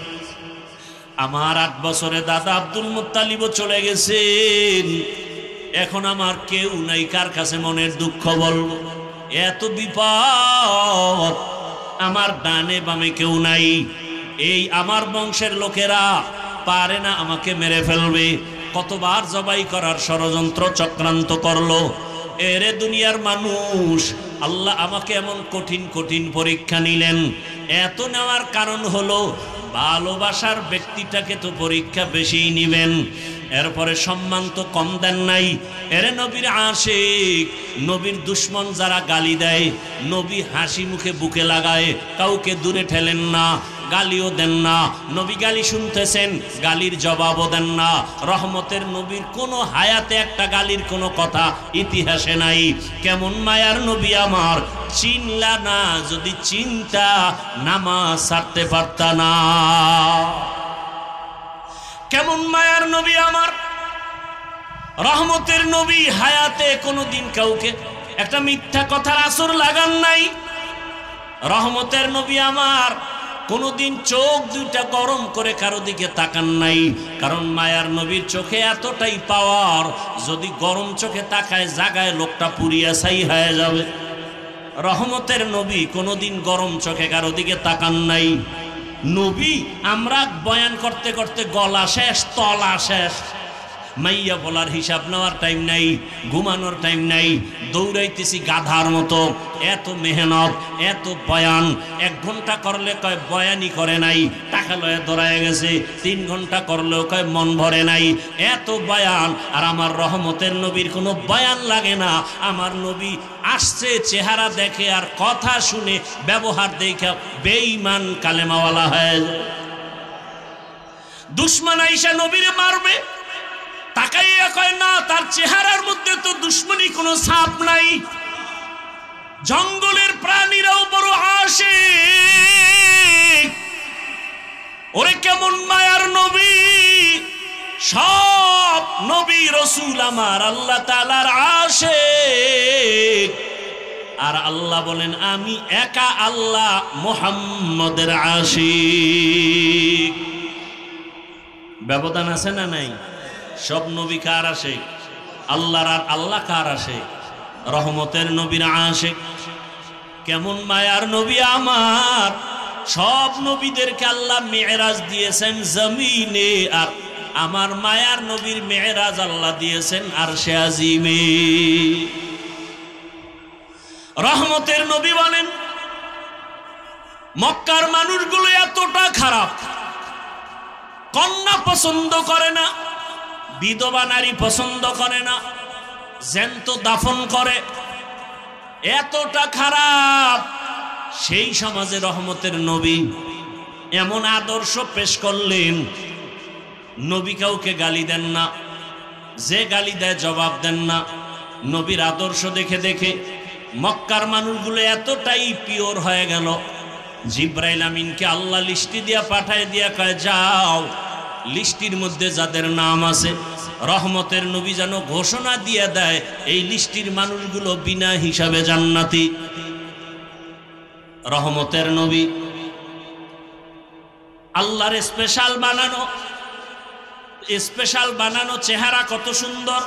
আমার 8 বছরে দাদা আব্দুল মুত্তালিবও চলে গেছেন। এখন আমার কেউ নাই, কার কাছে মনের দুঃখ বলবো? এত বিপদ, আমার ডানে বামে কেউ নাই। এই আমার বংশের লোকেরা পারে না, আমাকে মেরে ফেলবে। কতবার জবাই করার ষড়যন্ত্র চক্রান্ত করলো। এরে দুনিয়ার মানুষ, আল্লাহ আমাকে এমন কঠিন কঠিন পরীক্ষা নিলেন। এত নেওয়ার কারণ হলো ভালোবাসার ব্যক্তিটাকে তো পরীক্ষা বেশিই নিবেন, এরপরে সম্মান তো কম দেন নাই। এরে নবীর আশিক, নবীর দুশ্মন যারা গালি দেয়, নবী হাসি মুখে বুকে লাগায়, কাউকে দূরে ঠেলেন না, গালিও দেন না। নবী গালি শুনতেছেন, গালির জবাবও দেন না। রহমতের নবীর কোনো হায়াতে একটা গালির কোনো কথা ইতিহাসে নাই। কেমন মায়ার নবী আমার, চিনলা না, যদি চিন্তা নামাজ ছাড়তে পারতা না। কেমন মায়ার নবী আমার, রহমতের নবী হায়াতে কোনোদিন কাউকে একটা মিথ্যা কথার আসর লাগান নাই। রহমতের নবী আমার কোনোদিন চোখ দুইটা গরম করে কারো দিকে তাকান নাই। কারণ মায়ার নবীর চোখে এতটাই পাওয়ার, যদি গরম চোখে তাকায় জাগায় লোকটা পুড়িয়া ছাই হয়ে যাবে। রহমতের নবী কোনোদিন গরম চোখে কারো দিকে তাকান নাই। নবী আমরা বয়ান করতে করতে গলা শেষ, তলা শেষ, মাইয়া বলার হিসাব নেওয়ার টাইম নাই, ঘুমানোর টাইম নাই, দৌড়াইতেছি গাধার মতো। এত মেহনত, এত বয়ান। 1 ঘন্টা করলে কয় বয়ানই করে নাই, টাকা লয়ে দৌড়ায় গেছে। 3 ঘন্টা করলেও কয় মন ভরে নাই। এত বয়ান, আর আমার রহমতের নবীর কোনো বয়ান লাগে না। আমার নবী আসছে, চেহারা দেখে আর কথা শুনে, ব্যবহার দেখে বেঈমান কালেমাওয়ালা হয়ে যায়। দুশ্মন আইসা নবীরে মারবে, তাকাইয়া কয় না, তার চেহারার মধ্যে তো দুশ্মনী কোনো ছাপ নাই। জঙ্গলের প্রাণীরাও বড় আশিক। ওরে কেমন মায়ার নবী, সব নবী রসুল আমার আল্লাহ তাআলার আশিক। আর আল্লাহ বলেন আমি একা আল্লাহ মুহাম্মদের আশিক। ব্যবধান আছে না নাই? সব নবী কার আশিক? আল্লাহর। আর আল্লাহ কার আশিক? রহমতের নবীর আশিক। কেমন মায়ার নবী আমার, সব নবীদেরকে আল্লাহ মেরাজ দিয়েছেন জমিনে, আর আমার মায়ার নবীর মেরাজ আল্লাহ দিয়েছেন আরশে আজিমে। রহমতের নবী বলেন মক্কার মানুষগুলো এতটা খারাপ, কন্যা পছন্দ করে না, বিধবা নারী পছন্দ করে না, জ্যান্ত দাফন করে, এতটা খারাপ। সেই সমাজে রহমতের নবী এমন আদর্শ পেশ করলেন, নবী কাউকে গালি দেন না, যে গালি দেয় জবাব দেন না। নবীর আদর্শ দেখে দেখে মক্কার মানুষগুলো এতটাই পিওর হয়ে গেল, জিব্রাইল আমিনকে আল্লাহ লিস্টি দিয়া পাঠায় দিয়া কয় যাও, লিস্টির মধ্যে যাদের নাম আছে রহমতের নবী যেন ঘোষণা দিয়ে দেয় এই লিস্টির মানুষগুলো বিনা হিসাবে জান্নাতি। রহমতের নবী আল্লাহর স্পেশাল বানানো, স্পেশাল বানানো চেহারা কত সুন্দর।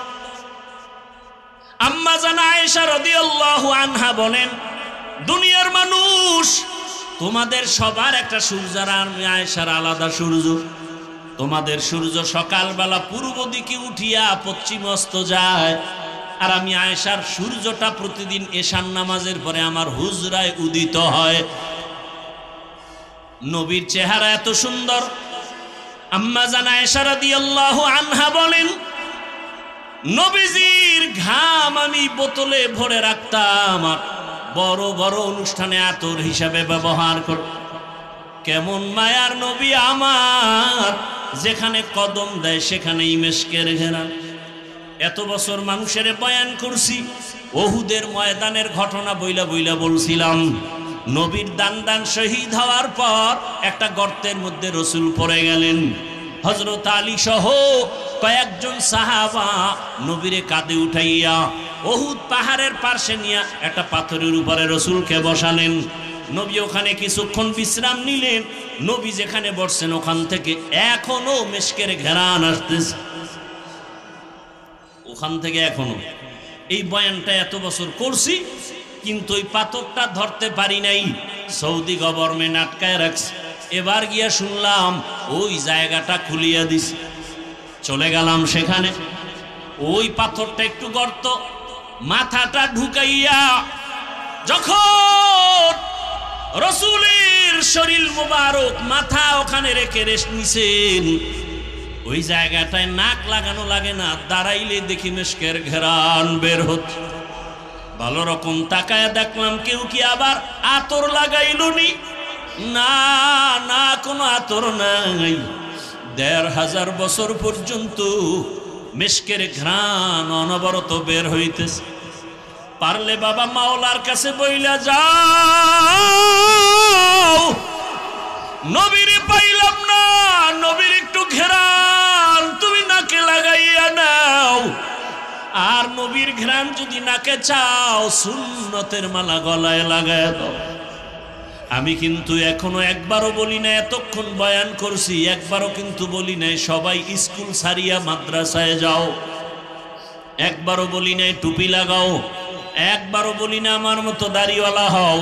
আম্মা জান আয়েশা রাদিয়াল্লাহু আনহা বলেন, দুনিয়ার মানুষ তোমাদের সবার একটা সূর্য, আর আমি আয়েশার আলাদা সূর্য। তোমাদের সূর্য সকালবেলা পূর্ব দিকে উঠিয়া পশ্চিম অস্ত যায়, আর আমি আয়েশার সূর্যটা প্রতিদিন এশার নামাজের পরে আমার হুজরায় উদিত হয়। নবীর চেহারা এত সুন্দর। আম্মা জান আয়েশা রাদিয়াল্লাহু আনহা বলেন, নবীজির ঘাম আমি বোতলে ভরে রাখতাম, আর বড় বড় অনুষ্ঠানে আতর হিসাবে ব্যবহার কর। কেমন মায়ার নবী আমার, যেখানে কদম দেয় সেখানেই মেশকের ঘেরান। এত বছর মানুষের বয়ান করছি, ওহুদের ময়দানের ঘটনা বইলা বইলা বলছিলাম। নবীর দান শহীদ হওয়ার পর একটা গর্তের মধ্যে রসুল পড়ে গেলেন। হযরত আলী সহ কয়েকজন সাহাবা নবীরে কাঁধে উঠাইয়া ওহুদ পাহাড়ের পাশে নিয়ে একটা পাথরের উপরে রসুলকে বসালেন। নবী ওখানে কিছুক্ষণ বিশ্রাম নিলেন। নবী যেখানে বসছেন ওখান থেকে এখনো মেশকের ঘেরান আসতেছে, ওখান থেকে এখনো। এই বয়ানটা এত বছর করছি, কিন্তু ওই পাথরটা ধরতে পারি নাই। সৌদি গভর্নমেন্ট আটকায় রাখছে। এবার গিয়া শুনলাম ওই জায়গাটা খুলিয়া দিছে। চলে গেলাম সেখানে। ওই পাথরটা একটু গর্ত, মাথাটা ঢুকাইয়া যখন রসুলের শরীর মুবারক মাথা ওখানে রেখে রেস্ট নিছেন, ওই জায়গাটায় নাক লাগানো লাগে না, দাঁড়াইলে দেখি মেশকের ঘেরান বের হচ্ছে। ভালো রকম তাকায় দেখলাম কেউ কি আবার আতর লাগাইলনি? না না, কোনো আতর নাই। ১৫০০ বছর পর্যন্ত মেশকের ঘ্রাণ অনবরত বের হইতেছে। পারলে বাবা মাওলার কাছে বইলা যাও, নবীরে পাইলাম না, নবীর একটু ঘ্রাণ তুমি নাকে লাগাইয়া নাও। আর নবীর ঘ্রাণ যদি নাকে চাও, সুন্নতের মালা গলায় লাগায় দাও। আমি কিন্তু এখনো একবারও বলি না, এতক্ষণ বয়ান করছি, একবারও কিন্তু বলি নাই সবাই স্কুল ছাড়িয়া মাদ্রাসায় যাও। একবারও বলি নাই টুপি লাগাও। একবারও বলি না আমার মতো দাড়িওয়ালা হও।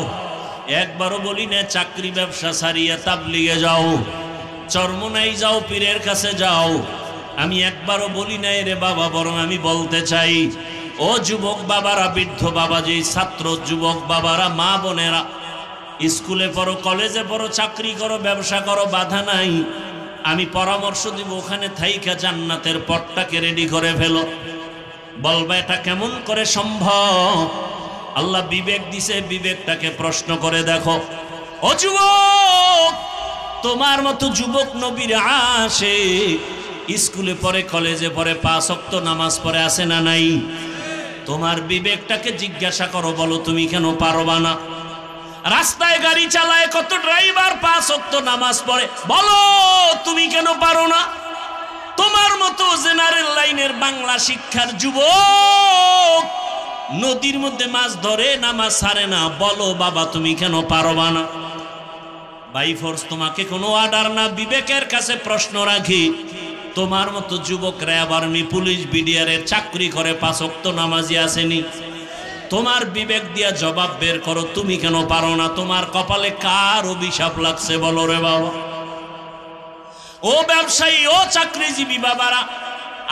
একবারও বলি না চাকরি ব্যবসা ছাড়িয়া তাবলিগে যাও, চরমনাই যাও, পীরের কাছে যাও। আমি একবারও বলি নাই রে বাবা, বরং আমি বলতে চাই, ও যুবক বাবারা, বৃদ্ধ বাবা, যে ছাত্র যুবক বাবারা, মা বোনেরা, স্কুলে পড়ো, কলেজে পড়ো, চাকরি করো, ব্যবসা করো, বাধা নাই। আমি পরামর্শ দিব, ওখানে থাইকা জান্নাতের পথটাকে রেডি করে ফেলো। বলবা এটা কেমন করে সম্ভব? আল্লাহ বিবেক দিছে, বিবেকটাকে প্রশ্ন করে দেখো। ও যুবক, তোমার মতো যুবক নবীর আসে, স্কুলে পড়ে, কলেজে পড়ে, ৫ ওয়াক্ত নামাজ পড়ে, আছে না নাই? তোমার বিবেকটাকে জিজ্ঞাসা করো, বলো তুমি কেন পারবা না? রাস্তায় গাড়ি চালায় কত ড্রাইভার ৫ ওয়াক্ত নামাজ পড়ে, বলো তুমি কেন পারো না? তোমার মতো জেনারেল লাইনের বাংলা শিক্ষার যুবক নদীর মধ্যে মাছ ধরে, নামাজ ছাড়ে না, বলো বাবা তুমি কেন পারবা না? বাই ফোর্স তোমাকে কোনো অর্ডার না, বিবেকের কাছে প্রশ্ন রাখি। তোমার মতো যুবক র্যাব, আর্মি, পুলিশ, বিডিআরের চাকরি করে, ৫ ওয়াক্ত নামাজি আসেনি? তোমার বিবেক দিয়া জবাব বের করো, তুমি কেন পারো না? তোমার কপালে কার অভিশাপ লাগছে বলো রে বাবা? ও ব্যবসায়ী, ও চাকরিজীবী বাবারা,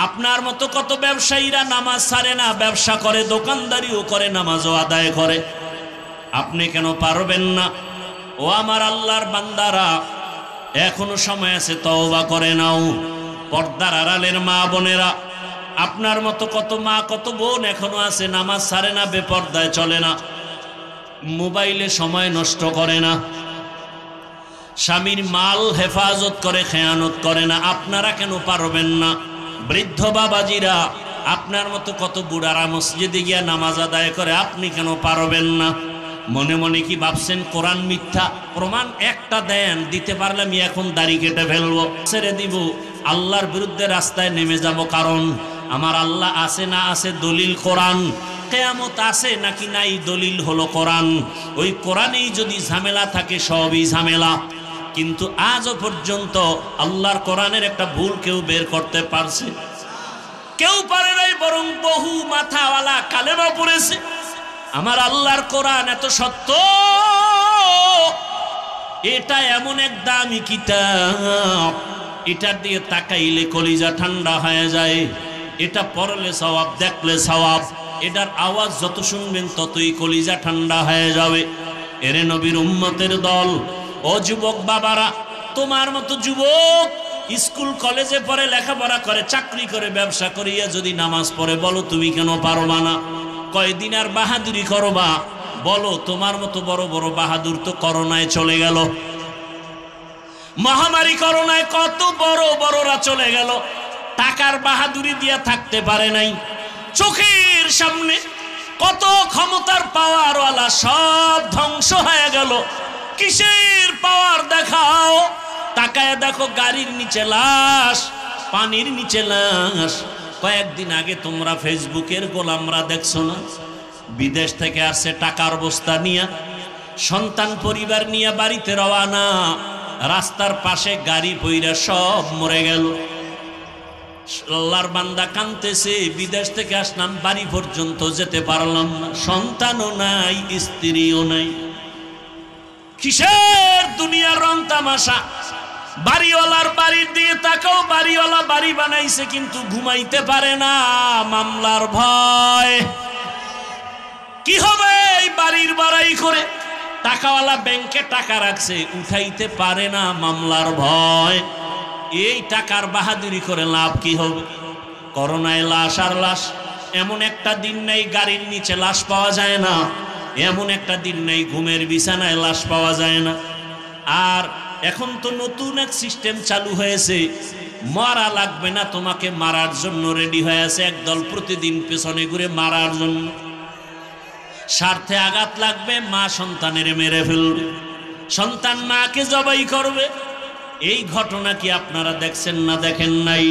আপনার মতো কত ব্যবসায়ীরা নামাজ ছাড়ে না, ব্যবসা করে, দোকানদারিও করে, নামাজও আদায় করে। আপনি কেন পারবেন না? ও আমার আল্লাহর বান্দারা, এখনো সময় আছে, তওবা করে নাও। পর্দার আড়ালের মা বোনেরা, আপনার মতো কত মা, কত বোন এখনো আছে, নামাজ ছাড়ে না, বেপর্দায় চলে না, মোবাইলে সময় নষ্ট করে না, স্বামীর মাল হেফাজত করে, খেয়ানত করে না। আপনারা কেন পারবেন না? বৃদ্ধ বাবাজিরা, আপনার মতো কত বুড়ারা মসজিদে গিয়া নামাজ আদায় করে, আপনি কেন পারবেন না? মনে মনে কি ভাবছেন কোরআন মিথ্যা? প্রমাণ একটা দেন, দিতে পারলে আমি এখন দাড়ি কেটে ফেলবো, ছেড়ে দিব, আল্লাহর বিরুদ্ধে রাস্তায় নেমে যাব। কারণ আমার আল্লাহ আছে না আছে দলিল কোরআন, কিয়ামত আছে নাকি নাই দলিল হলো কোরআন। ওই কোরআনেই যদি ঝামেলা থাকে, সবই ঝামেলা। কিন্তু আজও পর্যন্ত আল্লাহর কোরআনের একটা ভুল কেউ বের করতে পারছে? কেউ পারে নাই, বরং বহু মাথাওয়ালা কালেমা পড়েছে। আমার আল্লাহর কোরআন এত সত্য, এটা এমন এক দামি কিতাব, এটা দিয়ে তাকাইলে কলিজা ঠান্ডা হয়ে যায়। এটা পড়লে সওয়াব, দেখলে সওয়াব, এটার আওয়াজ যত শুনবেন ততই কলিজা ঠান্ডা হয়ে যাবে। এরে নবীর উম্মতের দল, ও যুবক বাবারা, তোমার মতো যুবক স্কুল কলেজে পড়ে, লেখাপড়া করে, চাকরি করে, ব্যবসা করিয়া যদি নামাজ পড়ে, বলো তুমি কেন পারবা না? কয়দিন আর বাহাদুরি করবা? বলো, তোমার মতো বড় বড় বাহাদুর তো করোনায় চলে গেল, মহামারী করোনায় কত বড় বড়রা চলে গেল, টাকার বাহাদুরি দিয়া থাকতে পারে নাই। চোখের সামনে কত ক্ষমতার পাওয়ারওয়ালা সব ধ্বংস হয়ে গেল। কিসের পাওয়ার দেখাও? তাকায় দেখো, গাড়ির নিচে লাশ, পানির নিচে লাশ। কয়েকদিন আগে তোমরা ফেসবুকের গোলামরা দেখছো না? বিদেশ থেকে আসছে টাকার বস্তা নিয়ে, সন্তান পরিবার নিয়ে বাড়িতে রওয়ানা, রাস্তার পাশে গাড়ি পইরা সব মরে গেল। আল্লাহর বান্দা কাঁদতেছে, বিদেশ থেকে আসলাম, বাড়ি পর্যন্ত যেতে পারলাম না, সন্তানও নাই, স্ত্রীও নাই। কিসের দুনিয়ার রং তামাশা? বাড়িওয়ালার বাড়ির দিয়ে তাকাও, বাড়িওয়ালা বাড়ি বানাইছে কিন্তু ঘুমাইতে পারে না, মামলার ভয়। কি হবে এই বাড়ির বাড়াই করে? টাকাওয়ালা ব্যাংকে টাকা রাখছে, উঠাইতে পারে না, মামলার ভয়। এই টাকার বাহাদুরি করে লাভ কি হবে? করোনায় লাশ আর লাশ। এমন একটা দিন নেই গাড়ির নিচে লাশ পাওয়া যায় না, এমন একটা দিন নেই ঘুমের বিছানায় লাশ পাওয়া যায় না। আর এখন তো নতুন এক সিস্টেম চালু হয়েছে, মারা লাগবে না, তোমাকে মারার জন্য রেডি হয়ে আছে একদল, প্রতিদিন পেছনে ঘুরে মারার জন্য। স্বার্থে আঘাত লাগবে, মা সন্তানের মেরে ফেলবে, সন্তান মাকে জবাই করবে। এই ঘটনা কি আপনারা দেখছেন না দেখেন নাই?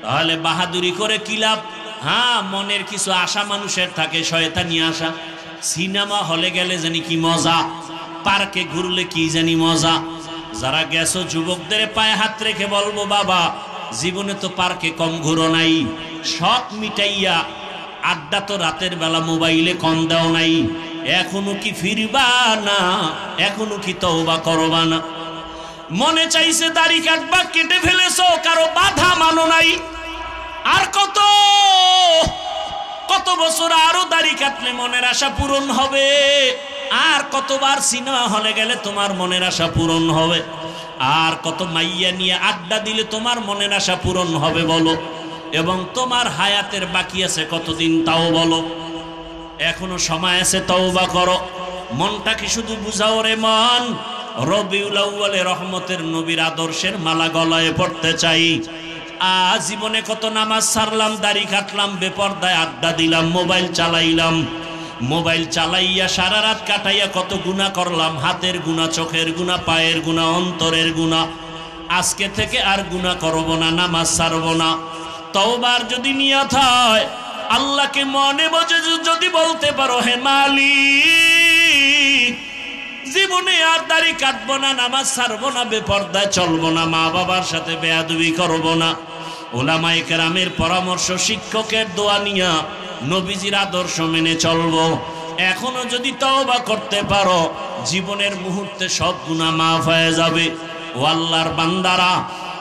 তাহলে বাহাদুরি করে কি লাভ? হ্যাঁ, মনের কিছু আশা মানুষের থাকে, শয়তানি আশা। সিনেমা হলে গেলে জানি কি মজা, পার্কে ঘুরলে কি জানি মজা। যারা গেছো যুবকদের পায়ে হাত রেখে বলবো, বাবা জীবনে তো পার্কে কম ঘুরো নাই, শখ মিটাইয়া আড্ডা তো রাতের বেলা মোবাইলে কম দাও নাই, এখনো কি ফিরবা না? এখনো কি তওবা করবা না? মনে চাইছে দাড়ি কাটবা, কেটে ফেলেছো, কারো বাধা মানো নাই। আর কত কত বছর আরো দাড়ি কাটলে মনের আশা পূরণ হবে? আর কতবার সিনেমা হলে গেলে তোমার মনের আশা পূরণ হবে? আর কত মাইয়া নিয়ে আড্ডা দিলে তোমার মনের আশা পূরণ হবে বলো? এবং তোমার হায়াতের বাকি আছে কতদিন তাও বলো? এখনো সময় আছে, তওবা করো। মনটাকে শুধু বুঝাও রে মন, রবিউল আউয়ালে রহমতের নবীর আদর্শের মালা গলায় পড়তে চাই। জীবনে কত নামাজ ছাড়লাম, দাড়ি কাটলাম, বেপরদায় আড্ডা দিলাম, মোবাইল চালাইলাম, মোবাইল চালাইয়া সারা রাত কাটাইয়া কত গুনাহ করলাম, হাতের গুনাহ, চোখের গুনাহ, পায়ের গুনাহ, অন্তরের গুনাহ। আজকে থেকে আর গুনাহ করব না, নামাজ ছাড়ব না। তওবার যদি নিয়ত হয়, আল্লাহকে মনে বুঝে যদি বলতে পারো, হে মালিক জীবনে আর দাড়ি কাটবো না, নামাজ ছাড়বো না, বেপরদায় চলবো না, মা বাবার সাথে বেয়াদবি করবো না, উলামায়ে কেরামের পরামর্শ, শিক্ষকের দোয়া নিয়া নবীজির আদর্শ মেনে চলবো। এখনো যদি তওবা করতে পারো, জীবনের মুহূর্তে সব গুনাহ মাফ হয়ে যাবে। ও আল্লাহর বান্দারা,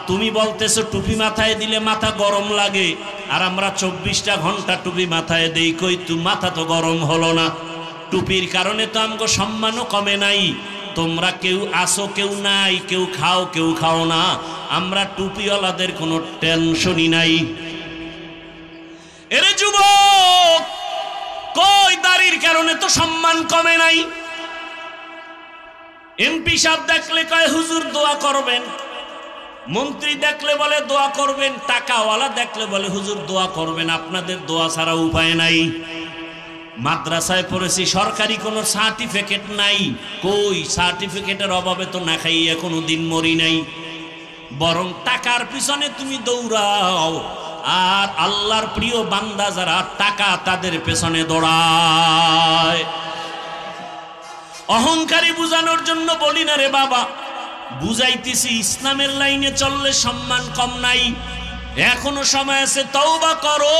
তুমি বলতেছো টুপি মাথায় দিলে মাথা গরম লাগে, আর আমরা 24টা ঘন্টা টুপি মাথায় দেই, কই তু মাথা তো গরম হলো না। টুপির কারণে তো আমগো সম্মানও কমে নাই। তোমরা কেউ আসো, কেউ নাই, কেউ খাও, কেউ খাও না, আমরা টুপিওয়ালাদের কোনো টেনশনই নাই। এরে যুবক, কই দাড়ির কারণে তো সম্মান কমে নাই। এমপি সাহেব দেখলে কয় হুজুর দোয়া করবেন, মন্ত্রী দেখলে বলে দোয়া করবেন, টাকাওয়ালা দেখলে বলে হুজুর দোয়া করবেন, আপনাদের দোয়া ছাড়া উপায় নাই। মাদ্রাসায় পড়েছি, সরকারি কোনো সার্টিফিকেট নাই, কই সার্টিফিকেটের অভাবে তো না খাইয়া কোনো দিন মরি নাই। বরং টাকার পিছনে তুমি দৌড়াও, আর আল্লাহর প্রিয় বান্দা যারা, টাকা তাদের পেছনে দৌড়ায়। অহংকারী বুঝানোর জন্য বলি না রে বাবা, বুঝাইতেছি ইসলামের লাইনে চললে সম্মান কম নাই, এখনো সময় আছে, তওবা করো।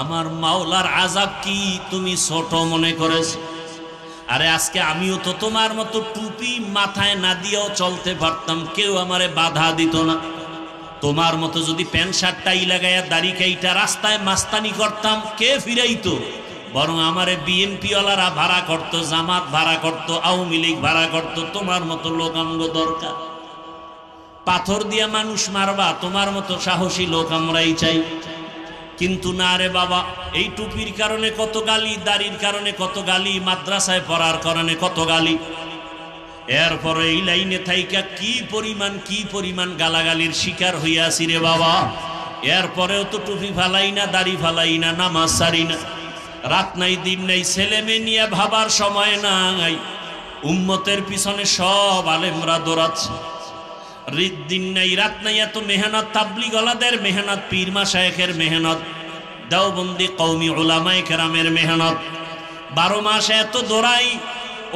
আমার মাওলার আযাব কি তুমি ছোট মনে করেছো? আরে আজকে আমিও তো তোমার মতো টুপি মাথায় না দিয়েও চলতে পারতাম, কেউ আমারে বাধা দিত না। তোমার মতো যদি প্যান্ট শার্ট টাই লাগাইয়া দাড়ি কাইটা রাস্তায় মাস্তানি করতাম, কে ফিরাইতো? বরং আমারে বিএনপি ওয়ালারা ভাড়া করতো, জামাত ভাড়া করতো, আওয়ামী লীগ ভাড়া করতো। তোমার মতো লোক আমগো দরকার। পাথর দিয়া মানুষ মারবা, তোমার মতো সাহসী লোক আমরাই চাই। কিন্তু না রে বাবা, এই টুপির কারণে কত গালি, দাড়ির কারণে কত গালি, মাদ্রাসায় পড়ার কারণে কত গালি। এরপরে এই লাইনে থাইকা কি পরিমাণ গালাগালির শিকার হইয়াছি রে বাবা। এরপরেও তো টুপি ফালাই না, দাড়ি ফালাই না, নামাজ সারি না। রাত নাই দিন নাই, ছেলে মেয়ে নিয়ে ভাবার সময় নাই। উম্মতের পিছনে সব আলেমরা দৌড়াচ্ছে। দিন নাই রাত নাই, এত মেহনত, তাবলীগ ওয়ালাদের মেহনত, পীর মাশায়েখের মেহনত, দেওবন্দি কওমি উলামায়ে কেরামের মেহনত। 12 মাস এত দৌড়াই।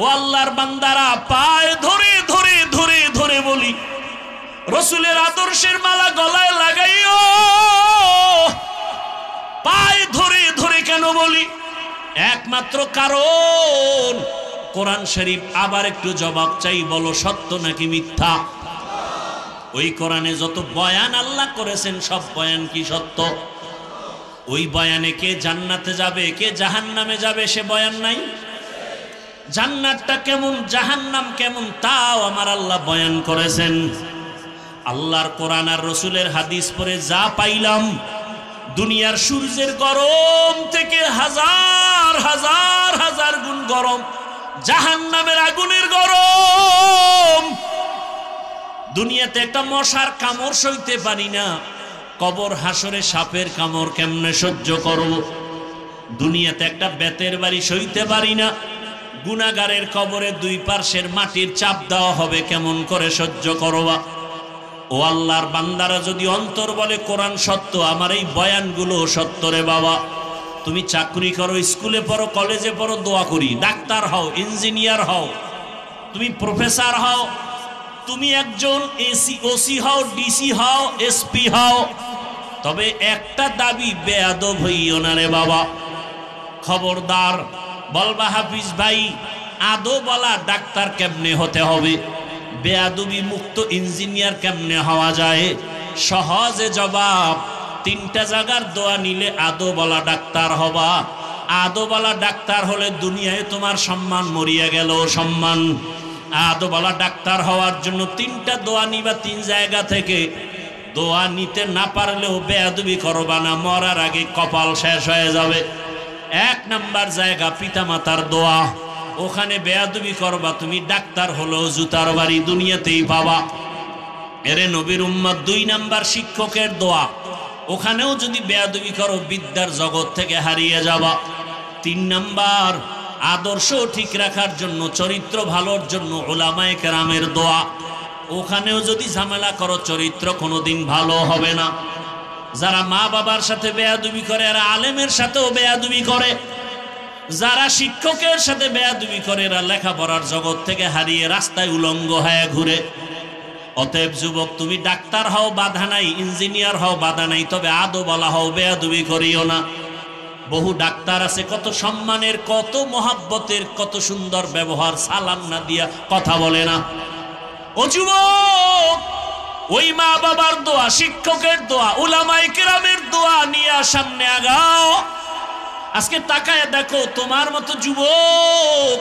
ও আল্লাহর বান্দারা, পায়ে ধরে ধরে ধরে ধরে বলি, রসুলের আদর্শের মালা গলায় লাগাইও। পায়ে ধরে ধরে কেন বলি? একমাত্র কারণ কোরআন শরীফ। আবার একটু জবাব চাই, বলো সত্য নাকি মিথ্যা? ওই কোরআনে যত বয়ান আল্লাহ করেছেন, সব বয়ান কি সত্য? ওই বয়ানে কে জান্নাতে যাবে, কে জাহান্নামে যাবে, সে বয়ান নাই? জান্নাতটা কেমন, জাহান্নাম কেমন, তাও আমার আল্লাহ বয়ান করেছেন। আল্লাহর কোরআন আর রসুলের হাদিস পড়ে যা পাইলাম, দুনিয়ার সূর্যের গরম থেকে হাজার হাজার হাজার গুণ গরম জাহান্নামের আগুনের গরম। দুনিয়াতে একটা মশার কামড় সইতে পারি না, কবর হাসরে সাপের কামড় কেমনে সহ্য করব? দুনিয়াতে একটা বেতের বাড়ি সইতে পারি না, গুনাহগারের কবরে 2 পার্শ্বের মাটির চাপ দেওয়া হবে, কেমন করে সহ্য করবা? ও আল্লাহর বান্দারা, যদি অন্তর বলে কোরআন সত্য, আমার এই বয়ানগুলো সত্য রে বাবা। তুমি চাকরি করো, স্কুলে পড়ো, কলেজে পড়ো, দোয়া করি, ডাক্তার হও, ইঞ্জিনিয়ার হও, তুমি প্রফেসর হও, তুমি একজন ওসি হও, ডিসি হও, এসপি হও, তবে একটা দাবি, বেয়াদব হইও না রে বাবা। খবরদার। বলবা হাফিজ ভাই, আদবওয়ালা ডাক্তার কেমনে হতে হবে, বেয়াদবি মুক্ত ইঞ্জিনিয়ার কেমনে হওয়া যায়? সহজে জবাব, 3টা জায়গার দোয়া নিলে আদবওয়ালা ডাক্তার হবা। আদবওয়ালা ডাক্তার হলে দুনিয়ায় তোমার সম্মান মরিয়া গেল সম্মান। আদবওয়ালা ডাক্তার হওয়ার জন্য 3টা দোয়া নিবা, 3 জায়গা থেকে। দোয়া নিতে না পারলেও বেয়াদবি করবা না, মরার আগে কপাল শেষ হয়ে যাবে। 1 নাম্বার জায়গা পিতামাতার দোয়া, ওখানে বেয়াদবি করবা, তুমি ডাক্তার হলো জুতার বাড়ি দুনিয়াতেই পাবা। এরে নবীর উম্মত। 2 নাম্বার শিক্ষকের দোয়া, ওখানেও যদি বেয়াদবি করো বিদ্যার জগৎ থেকে হারিয়ে যাবা। 3 নাম্বার আদর্শ ঠিক রাখার জন্য, চরিত্র ভালোর জন্য উলামায়ে কেরামের দোয়া, ওখানেও যদি ঝামেলা করো চরিত্র কোনোদিন ভালো হবে না। যারা মা বাবার সাথে বেয়াদবি করে, এরা আলেমের সাথেও বেয়াদবি করে। যারা শিক্ষকের সাথে বেয়াদবি করে, এরা লেখাপড়ার জগৎ থেকে হারিয়ে রাস্তায় উলঙ্গ হয়ে ঘুরে। অতএব যুবক, তুমি ডাক্তার হও বাধা নাই, ইঞ্জিনিয়ার হও বাধা নাই, তবে আদবওয়ালা হও, বেয়াদবি করিও না। বহু ডাক্তার আছে কত সম্মানের, কত মহাব্বতের, কত সুন্দর ব্যবহার, সালাম না দিয়া কথা বলে না। ও যুবক, ওই মা বাবার দোয়া, শিক্ষকের দোয়া, উলামায়ে কেরামের দোয়া নিয়ে সামনে আগাও। আজকে তাকায় দেখো, তোমার মতো যুবক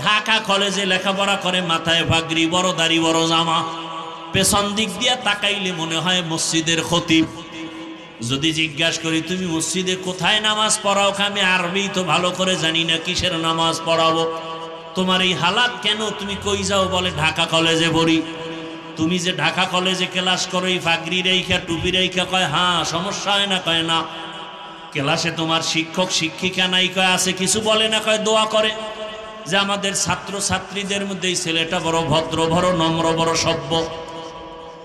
ঢাকা কলেজে লেখাপড়া করে, মাথায় পাগড়ি, বড় দাড়ি, বড় জামা, পেছন দিক দিয়া তাকাইলে মনে হয় মসজিদের খতিব। যদি জিজ্ঞাসা করি তুমি মসজিদে কোথায় নামাজ পড়াও, আমি আরবি তো ভালো করে জানি না, কিসের নামাজ পড়াবো? তোমার এই হালাত কেন, তুমি কই যাও? বলে ঢাকা কলেজে পড়ি। তুমি যে ঢাকা কলেজে ক্লাস করো, এই পাগড়ি রেখা, টুপি রেখা, কয় হ্যাঁ, সমস্যা হয় না? কয় না। ক্লাসে তোমার শিক্ষক শিক্ষিকা নাই? কয় আছে। কিছু বলে না? কয় দোয়া করে যে আমাদের ছাত্র ছাত্রীদের মধ্যে এই ছেলেটা বড় ভদ্র, বড় নম্র, বড় সভ্য।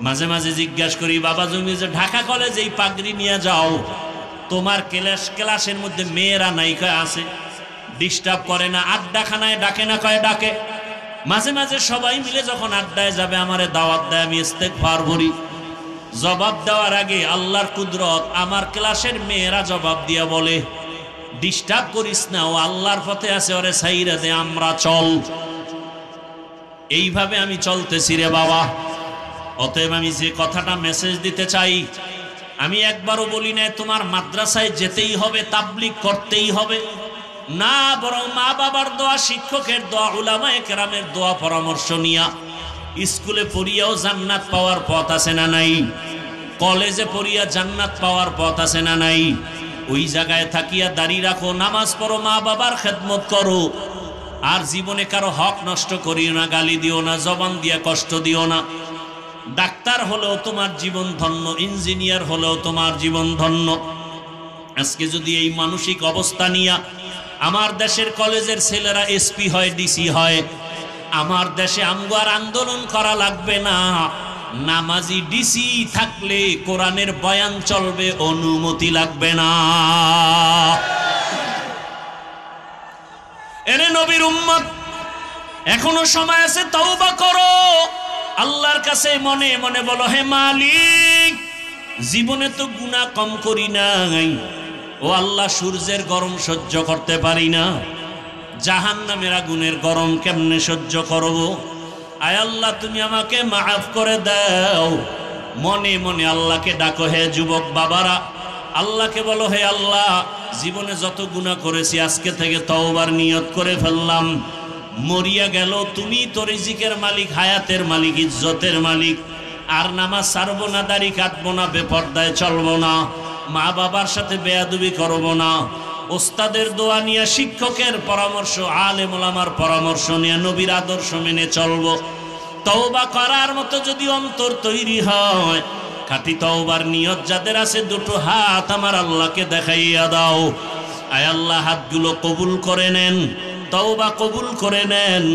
মাঝে মাঝে জিজ্ঞাসা করি, বাবা তুমি যে ঢাকা কলেজে এই পাগড়ি নিয়ে যাও, তোমার ক্লাসের মধ্যে মেয়েরা নাই? কয় আছে। ডিস্টার্ব করে না? আড্ডাখানায় ডাকে না? কয় ডাকে। মাঝে মাঝে সবাই মিলে যখন আড্ডায় যাবে আমারে দাওয়াত দেয়, আমি ইস্তেগফার করি। জবাব দেওয়ার আগে আল্লাহর কুদরত, আমার ক্লাসের মেয়েরা জবাব দিয়া বলে, ডিস্টার্ব করিস না, ও আল্লাহর পথে আছে, ওরে সাইরা দে, আমরা চল। এইভাবে আমি চলতেছি রে বাবা। অতএব আমি যে কথাটা মেসেজ দিতে চাই, আমি একবারও বলি না তোমার মাদ্রাসায় যেতেই হবে, তাবলীগ করতেই হবে না, বরং মা বাবার দোয়া, শিক্ষকের দোয়া, উলামায়ে কেরামের দোয়া পরামর্শ নিয়া স্কুলে পড়িয়াও জান্নাত পাওয়ার পথ আছে না নাই? কলেজে পড়িয়া জান্নাত পাওয়ার পথ আছে না নাই? ওই জায়গায় থাকিয়া দাড়ি রাখো, নামাজ পড়ো, মা বাবার খেদমত করো, আর জীবনে কারো হক নষ্ট করিও না, গালি দিও না, জবান দিয়া কষ্ট দিও না। ডাক্তার হলেও তোমার জীবন ধন্য, ইঞ্জিনিয়ার হলেও তোমার জীবন ধন্য। আজকে যদি এই মানসিক অবস্থা নিয়া আমার দেশের কলেজের ছেলেরা এসপি হয়, ডিসি হয়, আমার দেশে আমগো আর আন্দোলন করা লাগবে না। নামাজি ডিসি থাকলে কোরআনের বয়ান চলবে, অনুমতি লাগবে না। এরে নবীর উম্মত, এখনো সময় আছে, তওবা করো। আল্লাহর কাছে মনে মনে বলো, হে মালিক, জীবনে তো গুনাহ কম করি নাই, ও আল্লাহ, সূর্যের গরম সহ্য করতে পারি না, জাহান্নামের আগুনের গরম কেমনে সহ্য করব? আয় আল্লাহ, তুমি আমাকে মাফ করে দাও। মনে মনে আল্লাহকে ডাকো। হে যুবক বাবারা, আল্লাহকে বলো, হে আল্লাহ, জীবনে যত গুনাহ করেছি আজকে থেকে তওবার নিয়ত করে ফেললাম। মরিয়া গেল, তুমি তো রিজিকের মালিক, হায়াতের মালিক, ইজ্জতের মালিক। আর নামাজ ছাড়বো না, দাড়ি কাটবো না, বেপর্দায় চলবো না, মা বাবার সাথে বেয়াদবি করবো না, ওস্তাদের দোয়া নিয়ে, শিক্ষকের পরামর্শ, আলেম ওলামার পরামর্শ নিয়ে নবীর আদর্শ মেনে চলবো। তওবা করার মতো যদি অন্তর তৈরি হয়, খাঁটি তওবার নিয়ত যাদের আছে, দুটো হাত আমার আল্লাহকে দেখাইয়া দাও। আয় আল্লাহ, হাতগুলো কবুল করে নেন, তওবা কবুল করে নেন।